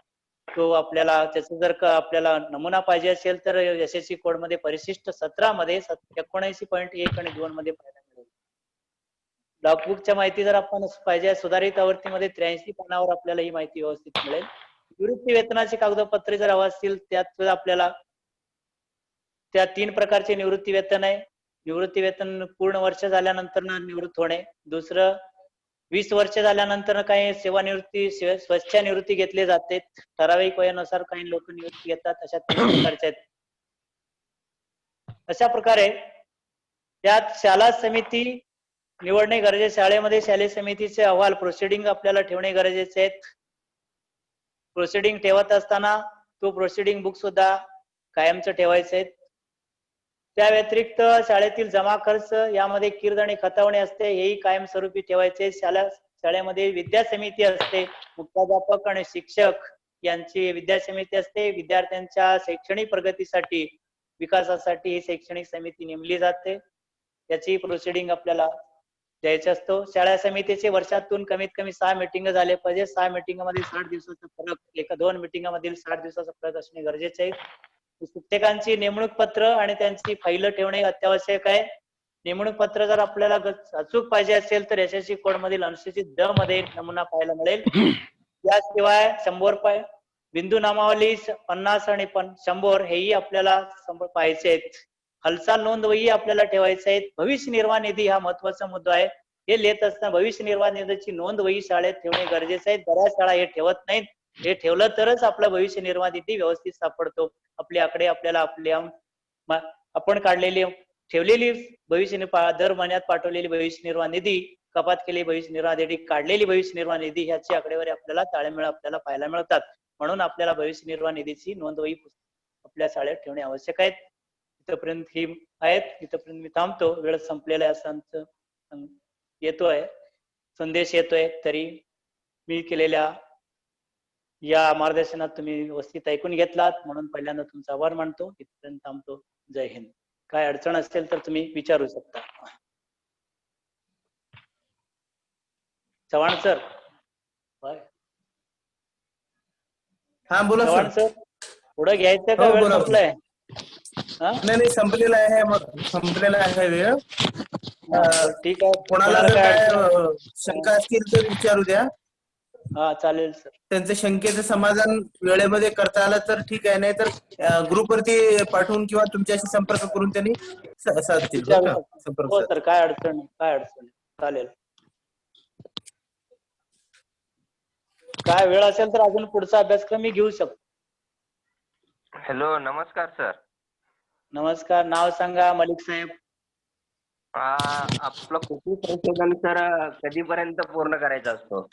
तो आपल्याला त्याचं जर का आपल्याला नमुना पाहिजे असेल तर यशस्वी कोड मध्ये परिशिष्ट 17 मध्ये 79.1 आणि 2 मध्ये पाहायला मिळेल. लॉगबुकच्या माहिती जर आपण पाहिजे सुधारित आवृत्तीमध्ये 83 पानावर आपल्याला ही माहिती व्यवस्थित मिळेल. निवृत्ती वेतनाची कागदपत्रे जर हवी असतील त्यात आपल्याला त्या 3 प्रकारचे निवृत्ती वेतन आहे. निवृत्ती वेतन पूर्ण वर्ष झाल्यानंतर निवृत्त होणे, दुसरं 20 वर्ष झाल्यानंतर काही सेवानिवृत्ती स्वेच्छानिवृत्ती घेतली जाते. ठराविक वयानुसार काही लोक निवृत्ती घेतात. अशा 3 प्रकारच्या आहेत. अशा प्रकारे त्यात शाळा समिती निवडणे गरजेचे, शाळेमध्ये शालेय समितीचे अहवाल प्रोसिडिंग आपल्याला ठेवणे गरजेचे आहेत. प्रोसिडिंग ठेवत असताना तो प्रोसिडिंग बुक सुद्धा कायमचं ठेवायचे आहेत. त्या व्यतिरिक्त शाळेतील जमा खर्च यामध्ये कीर्द आणि खतावणी असते, हेही कायमस्वरूपी ठेवायचे. शाळेमध्ये विद्या समिती असते, मुख्याध्यापक आणि शिक्षक यांची विद्या समिती असते. विद्यार्थ्यांच्या शैक्षणिक प्रगतीसाठी विकासासाठी ही शैक्षणिक समिती नेमली जाते. त्याची प्रोसिडिंग आपल्याला द्यायचा असतो. शाळा समितीचे वर्षातून कमीत कमी 6 मीटिंग झाले पाहिजे. 6 मीटिंग मध्ये 60 दिवसाचा फरक, 1-2 मीटिंग मधील 60 दिवसाचा फरक असणे गरजेचे आहे. शिक्षकांची नेमणूक पत्र आणि त्यांची फाईल ठेवणे अत्यावश्यक आहे. नेमणूक पत्र जर आपल्याला अचूक पाहिजे असेल तर यशस्वी कोड मधील अनुसूचित द मध्ये नमुना पाहायला मिळेल. याशिवाय 100 बिंदू नामावली 50 आणि 100 हेही आपल्याला पाहायचे आहेत. हालचाल नोंद वही आपल्याला ठेवायचे आहेत. भविष्य निर्वाह निधी हा महत्वाचा मुद्दा आहे. हे लिहित असताना भविष्य निर्वाह निधीची नोंद वही शाळेत ठेवणे गरजेचे आहे. बऱ्याच शाळा हे ठेवत नाहीत. हे ठेवलं तरच आपला भविष्य निर्वाह निधी व्यवस्थित सापडतो. आपले आकडे आपल्याला आपण काढलेली ठेवलेली भविष्य दर महिन्यात पाठवलेली भविष्य निर्वाह निधी, कपात केलेली भविष्य निर्वाह निधी, काढलेली भविष्य निर्वाह निधी ह्याची आकडेवारी आपल्याला ताळमेळ आपल्याला पाहायला मिळतात. म्हणून आपल्याला भविष्य निर्वाह निधीची नोंद वही आपल्या शाळेत ठेवणे आवश्यक आहे. इथपर्यंत ही आहेत. इथपर्यंत मी थांबतो. वेळ संपलेला आहे असं येतोय, संदेश येतोय. तरी मी केलेल्या या मार्गदर्शनात तुम्ही व्यवस्थित ऐकून घेतलात म्हणून पहिल्यांदा तुमचा आभार मानतो. इथपर्यंत थांबतो. जय हिंद. काय अडचण असेल तर तुम्ही विचारू शकता. चव्हाण सर. होय. हा बोला चव्हाण सर. सर पुढे घ्यायचं का हो वेळ बोला बोला. संपलाय? हा नाही नाही संपलेला आहे, संपलेला आहे वेळ. हा बरं, ठीक आहे. कोणाला कोणाला जर काय काय अडचण शंका असतील तर विचारू द्या. हा चालेल सर. त्यांचं शंकेचं समाधान वेळेमध्ये करता आलं तर ठीक आहे, नाही तर ग्रुपवरती पाठवून किंवा तुमच्याशी संपर्क करून त्यांनी साधतील बरं विचारू का, शकतो. संपर्क हो साधतील. सर, काय अडचण नाही, काय अडचण नाही. चालेल. काय वेळ असेल तर अजून पुढचा अभ्यासक्रम मी घेऊ शकतो. हॅलो, नमस्कार सर. नमस्कार. नाव सांगा मलिक साहेब. आपलं कृषी संशोधन सर कधीपर्यंत पूर्ण करायचा असतो?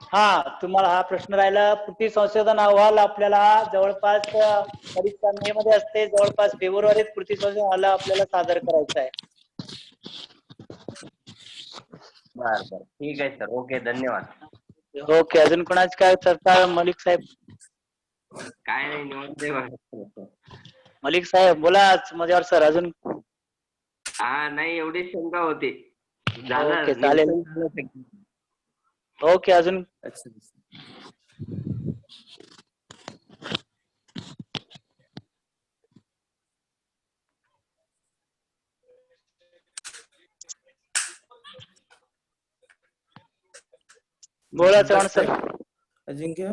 हा तुम्हाला हा प्रश्न राहिला. कृती संशोधन अहवाल आपल्याला जवळपास परीक्षा मे मध्ये असते, जवळपास फेब्रुवारीत कृती संशोधन अहवाल आपल्याला सादर करायचा आहे. बर बर, ठीक आहे सर. ओके, धन्यवाद. ओके. अजून कोणाची काय चर्चा मलिक साहेब? काय नाही, निवांत आहे. मलिक साहेब बोला मजेवर सर. अजून नाही, एवढीच शंका होती. झालं ओके चालेल. निरसन झालं. ओके. अजून अच्छा. बोला चव्हाण सर. अजिंक्य